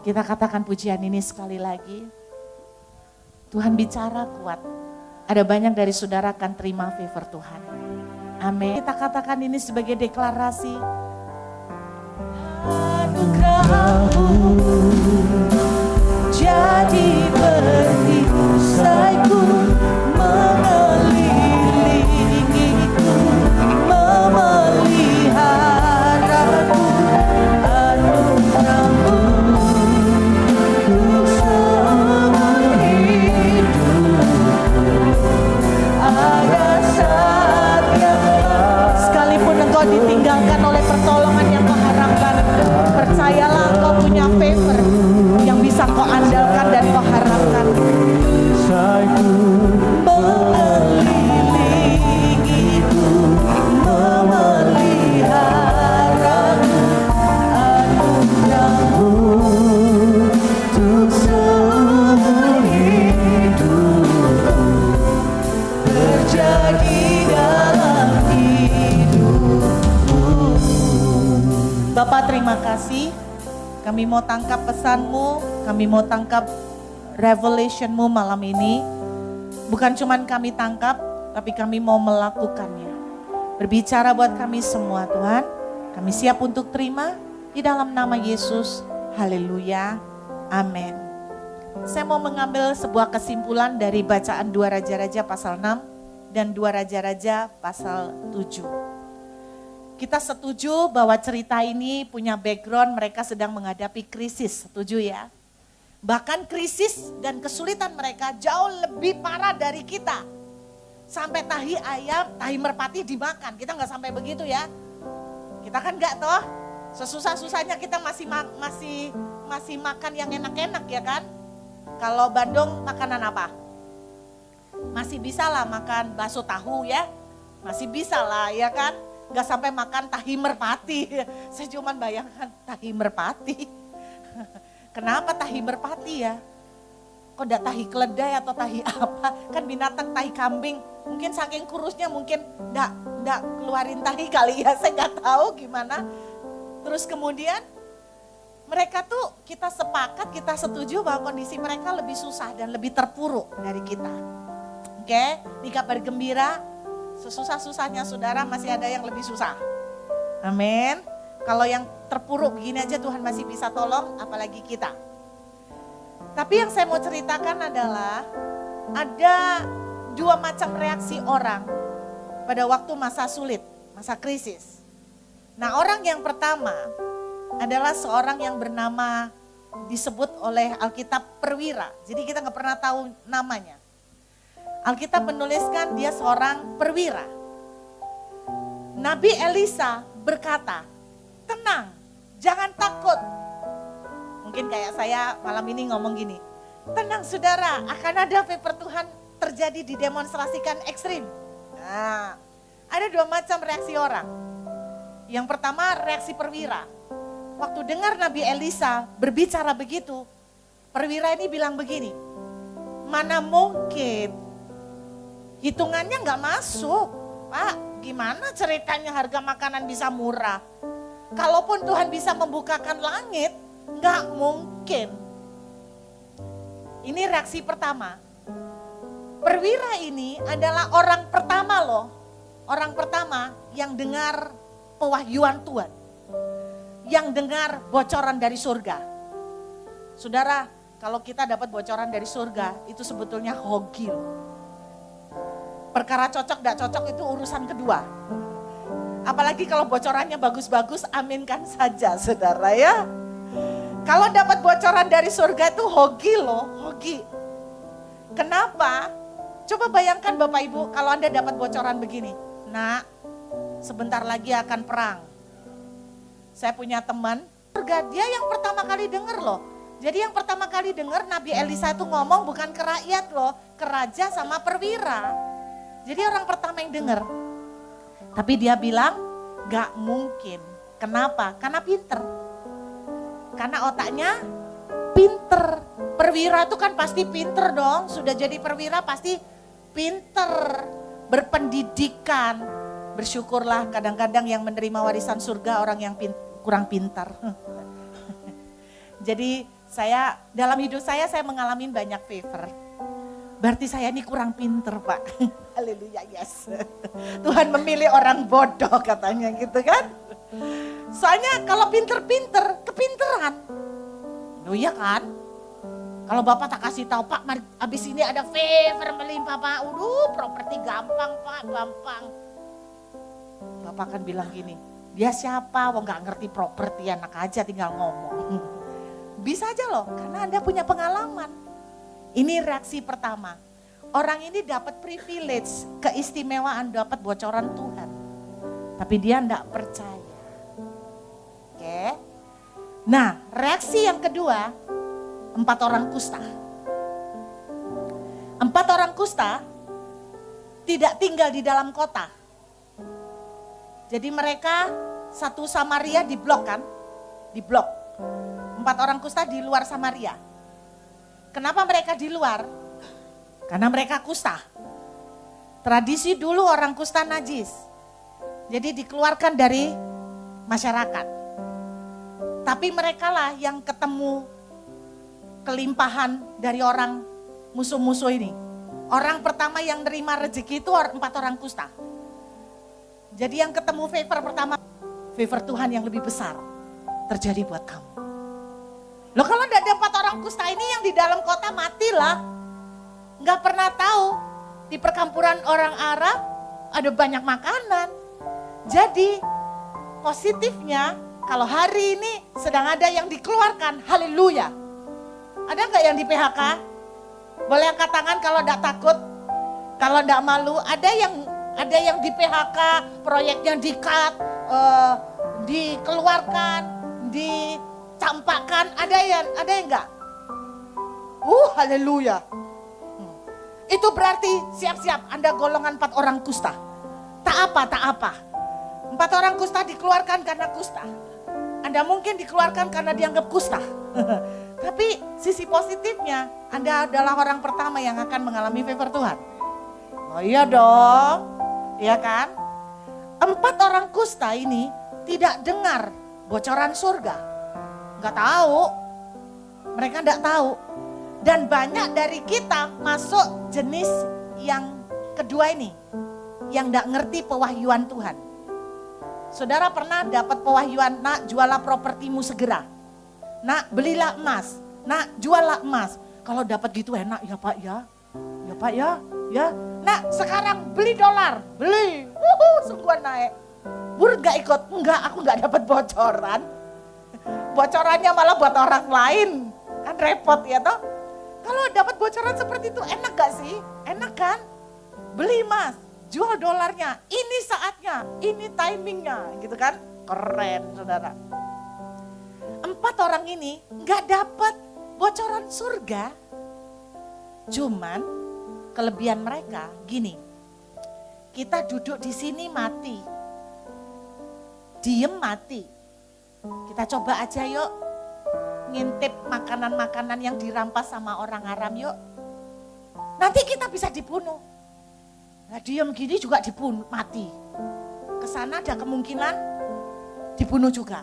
Kita katakan pujian ini sekali lagi. Tuhan bicara kuat. Ada banyak dari saudara akan terima favor Tuhan. Amin. Kita katakan ini sebagai deklarasi. Anugerahmu jadi perisaiku, mengelilingiku, memeliharaku. Anugerahmu untuk seumur hidup, ada saat yang sekalipun engkau ditinggalkan oleh pertolongan yang kau harapkan, percayalah engkau punya favor yang bisa kau andalkan dan kau harapkan. Mengelilingiku, memeliharaku, anugerahmu untuk seumur hidupku terjadi dalam hidupku. Bapak, terima kasih. Kami mau tangkap pesanmu, kami mau tangkap revelationmu malam ini. Bukan cuman kami tangkap, tapi kami mau melakukannya. Berbicara buat kami semua Tuhan. Kami siap untuk terima di dalam nama Yesus. Haleluya. Amin. Saya mau mengambil sebuah kesimpulan dari bacaan 2 Raja-Raja pasal 6 dan 2 Raja-Raja pasal 7. Kita setuju bahwa cerita ini punya background mereka sedang menghadapi krisis, setuju ya? Bahkan krisis dan kesulitan mereka jauh lebih parah dari kita. Sampai tahi ayam, tahi merpati dimakan, kita nggak sampai begitu ya. Kita kan nggak toh, sesusah-susahnya kita masih makan yang enak-enak ya kan. Kalau Bandung makanan apa? Masih bisa lah makan bakso tahu ya, masih bisa lah ya kan. Gak sampai makan tahi merpati. Saya cuma bayangkan tahi merpati. Kenapa tahi merpati ya? Kok enggak tahi keledai atau tahi apa? Kan binatang tahi kambing. Mungkin saking kurusnya mungkin enggak keluarin tahi kali ya. Saya gak tahu gimana. Terus kemudian mereka tuh kita sepakat, kita setuju bahwa kondisi mereka lebih susah dan lebih terpuruk dari kita. Oke, ini kabar gembira. Sesusah-susahnya saudara masih ada yang lebih susah. Amin. Kalau yang terpuruk begini aja Tuhan masih bisa tolong, apalagi kita. Tapi yang saya mau ceritakan adalah ada 2 macam reaksi orang pada waktu masa sulit, masa krisis. Nah, orang yang pertama adalah seorang yang bernama disebut oleh Alkitab perwira. Jadi kita nggak pernah tahu namanya. Alkitab menuliskan dia seorang perwira. Nabi Elisa berkata, tenang, jangan takut. Mungkin kayak saya malam ini ngomong gini, tenang saudara, akan ada favor Tuhan terjadi didemonstrasikan ekstrim. Nah, ada 2 macam reaksi orang. Yang pertama reaksi perwira. Waktu dengar Nabi Elisa berbicara begitu, perwira ini bilang begini, mana mungkin, hitungannya nggak masuk. Pak, gimana ceritanya harga makanan bisa murah? Kalaupun Tuhan bisa membukakan langit, nggak mungkin. Ini reaksi pertama. Perwira ini adalah orang pertama loh. Orang pertama yang dengar pewahyuan Tuhan. Yang dengar bocoran dari surga. Saudara, kalau kita dapat bocoran dari surga, itu sebetulnya hoki loh. Perkara cocok gak cocok itu urusan kedua. Apalagi kalau bocorannya bagus-bagus, aminkan saja saudara ya. Kalau dapat bocoran dari surga itu hoki loh, hoki. Kenapa? Coba bayangkan Bapak Ibu kalau Anda dapat bocoran begini. Nak, sebentar lagi akan perang. Saya punya teman, surga dia yang pertama kali dengar loh. Jadi yang pertama kali dengar Nabi Elisa itu ngomong bukan ke rakyat loh, ke raja sama perwira. Jadi orang pertama yang dengar. Tapi dia bilang gak mungkin. Kenapa? Karena pinter. Karena otaknya pinter. Perwira itu kan pasti pinter dong. Sudah jadi perwira pasti pinter. Berpendidikan. Bersyukurlah kadang-kadang yang menerima warisan surga orang yang kurang pintar. Jadi dalam hidup saya mengalami banyak favor. berarti saya ini kurang pinter Pak. Haleluya, yes. Tuhan memilih orang bodoh katanya gitu kan. Soalnya kalau pinter-pinter, kepinteran. Oh iya kan? Kalau Bapak tak kasih tahu Pak, mari, abis ini ada favor melimpah Pak. Properti gampang Pak, gampang. Bapak kan bilang gini, dia siapa? Wong gak ngerti properti, anak aja tinggal ngomong. Bisa aja loh, karena Anda punya pengalaman. Ini reaksi pertama. Orang ini dapat privilege, keistimewaan, dapat bocoran Tuhan. Tapi dia enggak percaya. Oke. Nah, reaksi yang kedua, 4 orang kusta. 4 orang kusta tidak tinggal di dalam kota. Jadi mereka satu Samaria diblok kan? Diblok. 4 orang kusta di luar Samaria. Kenapa mereka di luar? Karena mereka kusta. Tradisi dulu orang kusta najis. Jadi dikeluarkan dari masyarakat. Tapi mereka lah yang ketemu kelimpahan dari orang musuh-musuh ini. Orang pertama yang nerima rezeki itu 4 orang kusta. Jadi yang ketemu favor pertama, favor Tuhan yang lebih besar terjadi buat kamu. Loh kalau tidak ada 4 orang kusta ini yang di dalam kota matilah. Nggak pernah tahu di perkampuran orang Arab ada banyak makanan. Jadi positifnya kalau hari ini sedang ada yang dikeluarkan, haleluya. Ada nggak yang di PHK? Boleh angkat tangan kalau tidak takut, kalau tidak malu. Ada yang di PHK, proyeknya di-cut, dikeluarkan, dicampakkan. Ada yang enggak? Haleluya. Itu berarti siap-siap Anda golongan 4 orang kusta. Tak apa. 4 orang kusta dikeluarkan karena kusta. Anda mungkin dikeluarkan karena dianggap kusta. Tapi sisi positifnya, Anda adalah orang pertama yang akan mengalami favor Tuhan. Oh iya dong, iya kan? 4 orang kusta ini tidak dengar bocoran surga. Enggak tahu, mereka enggak tahu. Dan banyak dari kita masuk jenis yang kedua ini, yang enggak ngerti pewahyuan Tuhan. Saudara pernah dapat pewahyuan, nak jualah propertimu segera. Nak belilah emas, nak jualah emas. Kalau dapat gitu enak ya Pak ya, ya Pak ya, ya. Nak sekarang beli dolar, beli, sungguhan naik. Burut gak ikut, enggak aku gak dapat bocoran. Bocorannya malah buat orang lain, kan repot ya toh. Kalau dapat bocoran seperti itu enak gak sih? Enak kan? Beli emas, jual dolarnya, ini saatnya, ini timingnya gitu kan. Keren saudara. 4 orang ini gak dapat bocoran surga. Cuman kelebihan mereka gini, kita duduk di sini mati, diem mati. Kita coba aja yuk ngintip makanan-makanan yang dirampas sama orang Aram yuk. Nanti kita bisa dibunuh. Nah diem gini juga dibunuh, mati. Kesana ada kemungkinan dibunuh juga.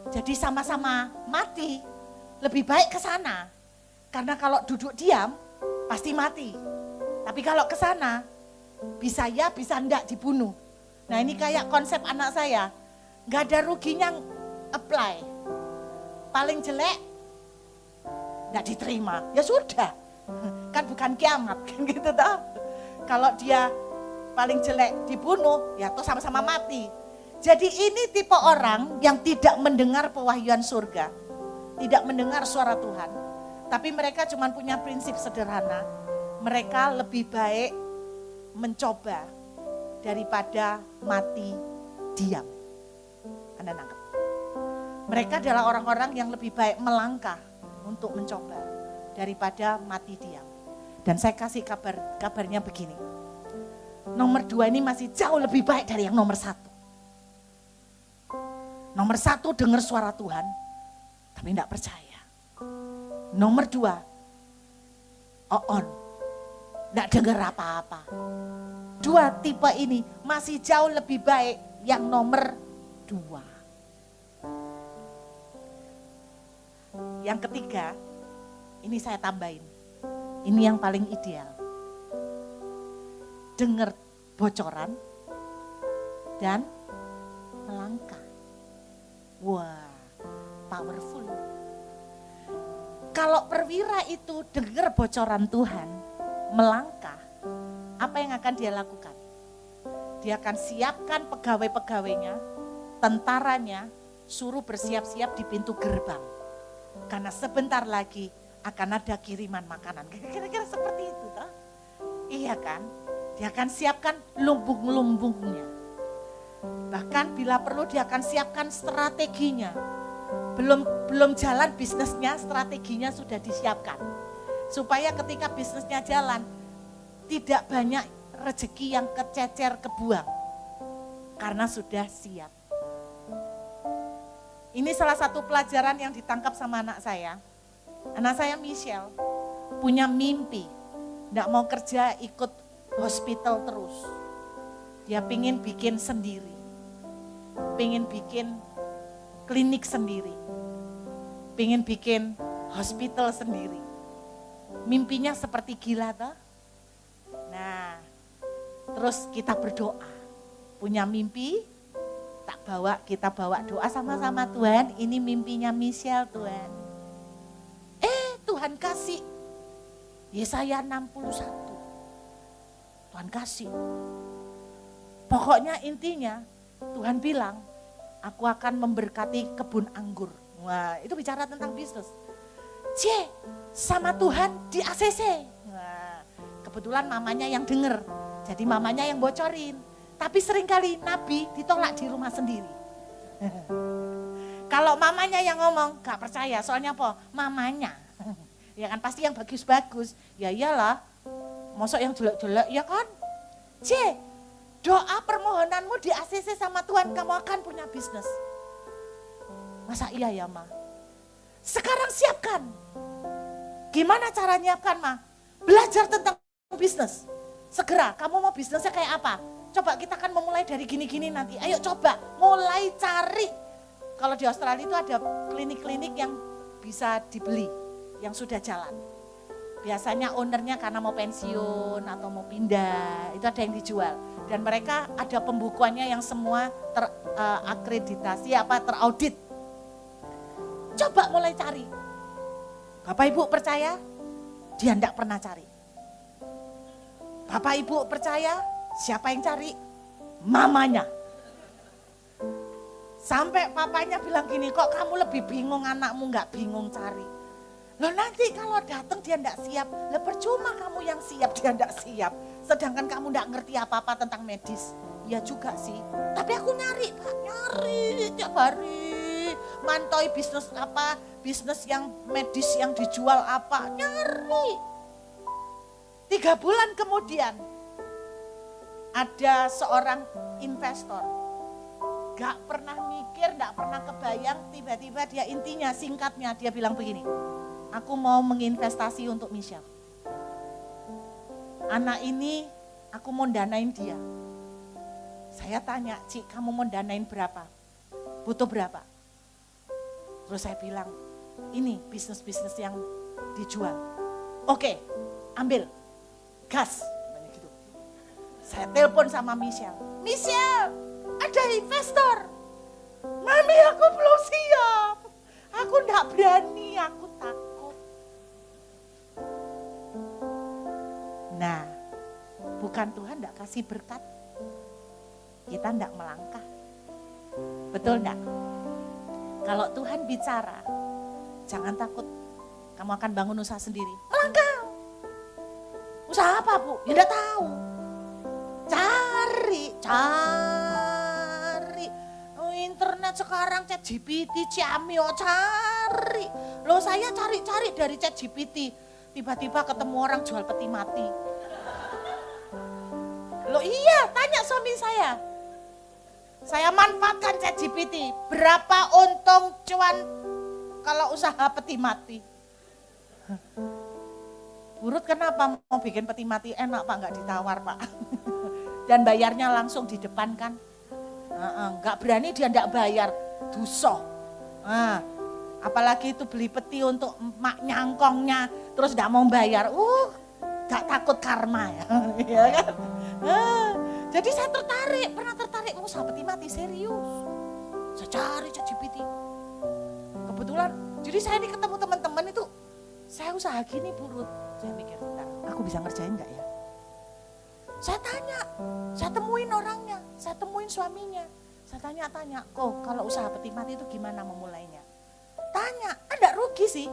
Jadi sama-sama mati, lebih baik ke sana. Karena kalau duduk diam, pasti mati. Tapi kalau ke sana, bisa ya, bisa enggak dibunuh. Nah ini kayak konsep anak saya, enggak ada ruginya apply. Paling jelek, enggak diterima, ya sudah. Kan bukan kiamat, kan gitu toh. Kalau dia paling jelek dibunuh, ya toh sama-sama mati. Jadi ini tipe orang yang tidak mendengar pewahyuan surga, tidak mendengar suara Tuhan. Tapi mereka cuma punya prinsip sederhana, mereka lebih baik mencoba daripada mati diam. Anda nangkep? Mereka adalah orang-orang yang lebih baik melangkah untuk mencoba daripada mati diam. Dan saya kasih kabarnya begini, nomor 2 ini masih jauh lebih baik dari yang nomor 1. Nomor 1 dengar suara Tuhan, tapi tidak percaya. Nomor 2, tidak dengar apa-apa. 2 tipe ini masih jauh lebih baik yang nomor 2. Yang ketiga, ini saya tambahin. Ini yang paling ideal. dengar bocoran, dan melangkah. Wah, powerful. Kalau perwira itu dengar bocoran Tuhan, melangkah, apa yang akan dia lakukan? Dia akan siapkan pegawai-pegawainya, tentaranya, suruh bersiap-siap di pintu gerbang. Karena sebentar lagi akan ada kiriman makanan. Kira-kira seperti itu toh? Iya kan? Dia akan siapkan lumbung-lumbungnya. Bahkan bila perlu dia akan siapkan strateginya. Belum jalan bisnisnya, strateginya sudah disiapkan. Supaya ketika bisnisnya jalan, tidak banyak rezeki yang kececer kebuang. Karena sudah siap. Ini salah satu pelajaran yang ditangkap sama anak saya. Anak saya Michelle punya mimpi. Tidak mau kerja ikut hospital terus. Dia pingin bikin sendiri. Pingin bikin klinik sendiri. Pingin bikin hospital sendiri. Mimpinya seperti gila toh. Nah, terus kita berdoa. Punya mimpi, kita bawa doa sama-sama, Tuhan, ini mimpinya Michelle, Tuhan. Tuhan kasih. Yesaya 61. Tuhan kasih. Pokoknya intinya Tuhan bilang, aku akan memberkati kebun anggur. Wah, itu bicara tentang bisnis. Sama Tuhan di ACC. Nah, kebetulan mamanya yang denger. Jadi mamanya yang bocorin. Tapi seringkali Nabi ditolak di rumah sendiri. Kalau mamanya yang ngomong, gak percaya. Soalnya apa? Mamanya. Ya kan pasti yang bagus-bagus. Ya iyalah. Masa yang jelek-jelek ya kan? Doa permohonanmu di ACC sama Tuhan, kamu akan punya bisnis. Masa iya ya, Ma? Sekarang siapkan. Gimana cara nyiapkan, Ma? Belajar tentang bisnis. Segera, kamu mau bisnisnya kayak apa? Coba kita kan memulai dari gini-gini nanti. Ayo coba, mulai cari. Kalau di Australia itu ada klinik-klinik yang bisa dibeli, yang sudah jalan. Biasanya ownernya karena mau pensiun atau mau pindah, itu ada yang dijual. Dan mereka ada pembukuannya yang semua terakreditasi, teraudit. Coba mulai cari. Bapak Ibu percaya? Dia tidak pernah cari. Bapak Ibu percaya? Siapa yang cari? Mamanya. Sampai papanya bilang gini, kok kamu lebih bingung, anakmu nggak bingung cari. Loh nanti kalau datang dia enggak siap, lah percuma kamu yang siap, dia enggak siap. Sedangkan kamu enggak ngerti apa-apa tentang medis. Ya juga sih, tapi aku nyari Pak, nyari tiap hari. Mantoi bisnis apa, bisnis yang medis yang dijual apa, nyari. 3 bulan kemudian, ada seorang investor. Gak pernah mikir, gak pernah kebayang, tiba-tiba dia intinya, singkatnya dia bilang begini. Aku mau menginvestasi untuk Michelle. Anak ini aku mau danain dia. Saya tanya, Cik kamu mau danain berapa? Butuh berapa? Terus saya bilang, ini bisnis-bisnis yang dijual. Oke, ambil, gas. Gitu. Saya telepon sama Michelle. Michelle, ada investor. Mami aku belum siap. Aku enggak berani, aku takut. Nah, bukan Tuhan enggak kasih berkat, kita enggak melangkah. Betul enggak? Kalau Tuhan bicara, jangan takut. Kamu akan bangun usaha sendiri. Melangkah. Usaha apa, Bu? Ya enggak tahu. Cari. Internet sekarang ChatGPT, Ciamio, cari. Loh saya cari-cari dari ChatGPT. Tiba-tiba ketemu orang jual peti mati. Loh iya, tanya suami saya. Saya manfaatkan ChatGPT. Berapa untung cuan kalau usaha peti mati? Burut kenapa mau bikin peti mati enak Pak, nggak ditawar Pak. Dan bayarnya langsung di depan kan. Nggak berani dia nggak bayar, dosa. Apalagi itu beli peti untuk mak nyangkongnya, terus nggak mau bayar. Nggak takut karma ya, ya kan? Jadi saya tertarik, pernah tertarik, sahabat mati serius. Saya cari ChatGPT. Kebetulan, jadi saya ini ketemu teman-teman itu, saya usaha gini Bu Ruth. Saya mikir, aku bisa ngerjain gak ya? Saya tanya, saya temuin orangnya, saya temuin suaminya. Saya tanya-tanya, kok kalau usaha peti mati itu gimana memulainya? Tanya, enggak rugi sih.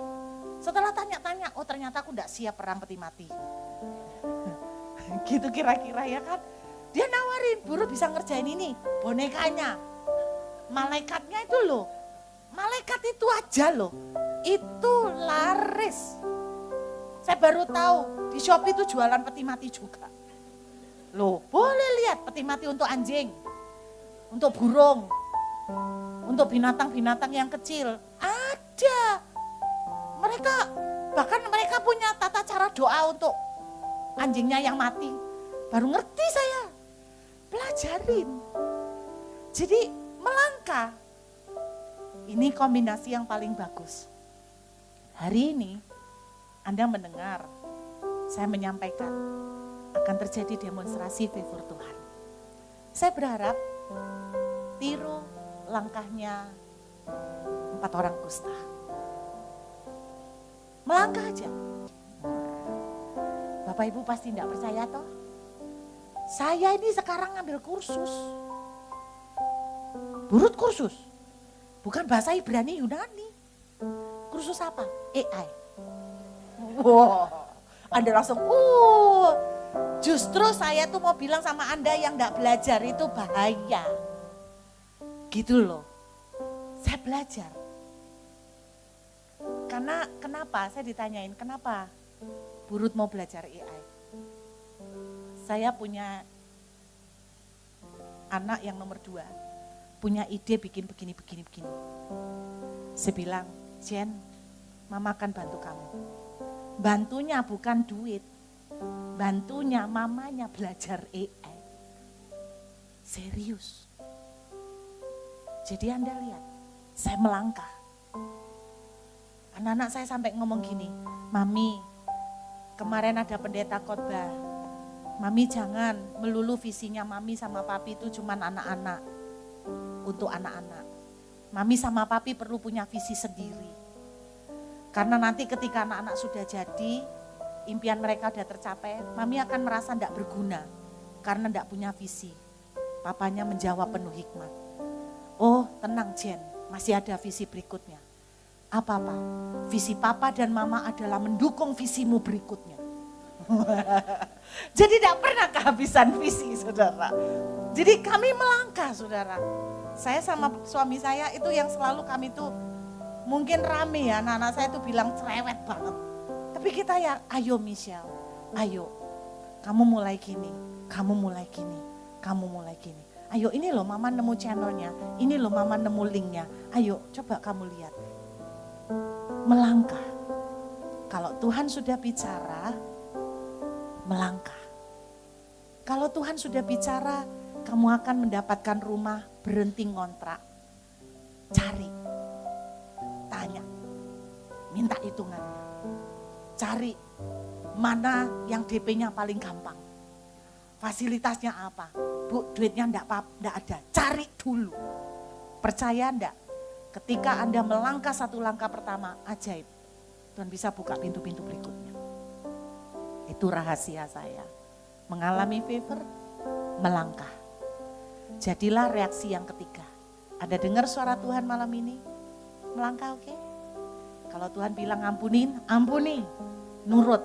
Setelah tanya-tanya, oh ternyata aku enggak siap perang peti mati. Gitu kira-kira ya kan. Dia nawarin, Bu Ruth bisa ngerjain ini, bonekanya. Malaikatnya itu loh, malaikat itu aja loh, itu laris. Saya baru tahu, di Shopee itu jualan peti mati juga. Loh, boleh lihat peti mati untuk anjing, untuk burung, untuk binatang-binatang yang kecil. Ada. Bahkan mereka punya tata cara doa untuk anjingnya yang mati. Baru ngerti saya. Pelajarin. Jadi melangkah. Ini kombinasi yang paling bagus. Hari ini Anda mendengar, saya menyampaikan akan terjadi demonstrasi favor Tuhan. Saya berharap tiru langkahnya 4 orang kusta. Melangkah aja. Bapak Ibu pasti tidak percaya toh? Saya ini sekarang ngambil kursus. Bu Ruth kursus. Bukan bahasa Ibrani Yunani. Kursus apa? AI. Wow, Anda langsung, justru saya tuh mau bilang sama Anda yang gak belajar itu bahaya. Gitu loh. Saya belajar. Karena kenapa? Saya ditanyain, kenapa Bu Ruth mau belajar AI? Saya punya anak yang nomor 2. Punya ide bikin begini. Saya bilang, Jen, Mama akan bantu kamu. Bantunya bukan duit. Bantunya mamanya belajar AI. Serius. Jadi Anda lihat, saya melangkah. Anak-anak saya sampai ngomong gini, Mami, kemarin ada pendeta khotbah. Mami jangan melulu visinya Mami sama Papi itu cuman anak-anak. Untuk anak-anak. Mami sama Papi perlu punya visi sendiri. Karena nanti ketika anak-anak sudah jadi, impian mereka sudah tercapai, Mami akan merasa tidak berguna. Karena tidak punya visi. Papanya menjawab penuh hikmat. Oh tenang Jen, masih ada visi berikutnya. Apa-apa? Visi Papa dan Mama adalah mendukung visimu berikutnya. Jadi tidak pernah kehabisan visi saudara. Jadi kami melangkah saudara. Saya sama suami saya itu yang selalu kami tuh mungkin rame ya, anak-anak saya tuh bilang cerewet banget. Tapi kita ya, ayo Michelle, ayo kamu mulai gini, kamu mulai gini, kamu mulai gini. Ayo ini loh Mama nemu channelnya, ini loh Mama nemu linknya. Ayo coba kamu lihat. Melangkah. Kalau Tuhan sudah bicara, melangkah. Kalau Tuhan sudah bicara, kamu akan mendapatkan rumah, berhenti ngontrak. Cari, tanya, minta hitungannya. Cari mana yang DP-nya paling gampang. Fasilitasnya apa? Bu, duitnya enggak ada. Cari dulu. Percaya enggak? Ketika Anda melangkah satu langkah pertama, ajaib. Tuhan bisa buka pintu-pintu berikutnya. Itu rahasia saya. Mengalami favor, melangkah. Jadilah reaksi yang ketiga. Anda dengar suara Tuhan malam ini? Melangkah, oke? Kalau Tuhan bilang ampunin, ampuni. Nurut,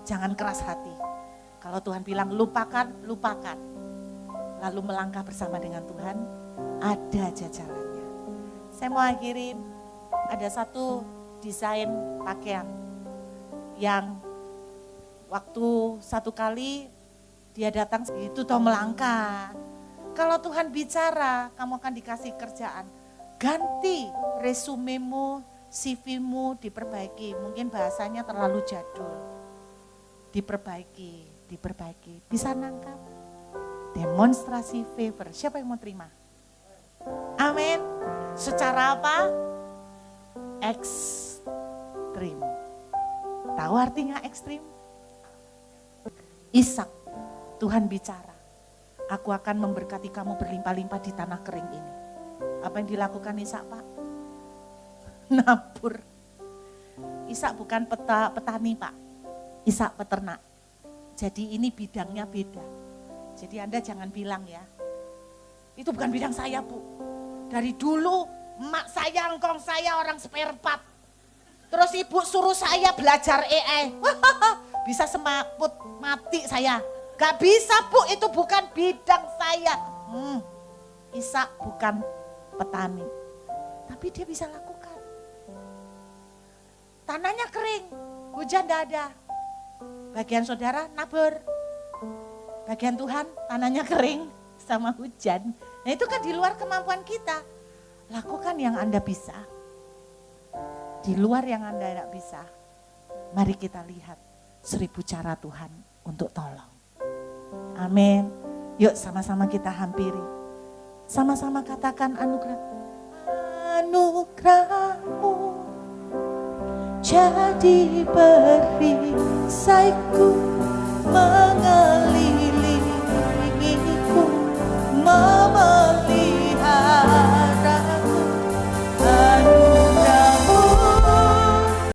jangan keras hati. Kalau Tuhan bilang lupakan, lupakan. Lalu melangkah bersama dengan Tuhan, ada jajarannya. Saya mau akhirin, ada satu desain pakaian yang waktu satu kali dia datang itu toh melangkah. Kalau Tuhan bicara, kamu akan dikasih kerjaan. Ganti resumemu, CV-mu diperbaiki. Mungkin bahasanya terlalu jadul. Diperbaiki. Bisa nangkap? Demonstrasi favor. Siapa yang mau terima? Amin. Secara apa? Ekstrim. Tahu artinya ekstrim? Ishak, Tuhan bicara. Aku akan memberkati kamu berlimpah-limpah di tanah kering ini. Apa yang dilakukan Ishak, Pak? Nabur. Ishak bukan petani, Pak. Ishak peternak. Jadi ini bidangnya beda. Jadi Anda jangan bilang ya, itu bukan bidang saya, Bu. Dari dulu emak saya, engkong saya orang spare part. Terus ibu suruh saya belajar AI. Bisa semaput mati saya. Gak bisa, Bu, itu bukan bidang saya. Ishak bukan petani. Tapi dia bisa lakukan. Tanahnya kering, hujan gak ada. Bagian saudara nabur. Bagian Tuhan tanahnya kering sama hujan. Nah itu kan di luar kemampuan kita. Lakukan yang Anda bisa. Di luar yang Anda tidak bisa. Mari kita lihat 1000 cara Tuhan untuk tolong. Amin. Yuk sama-sama kita hampiri. Sama-sama katakan anugerah. Anugerahmu jadi perisaiku, mengelilingiku, memelihara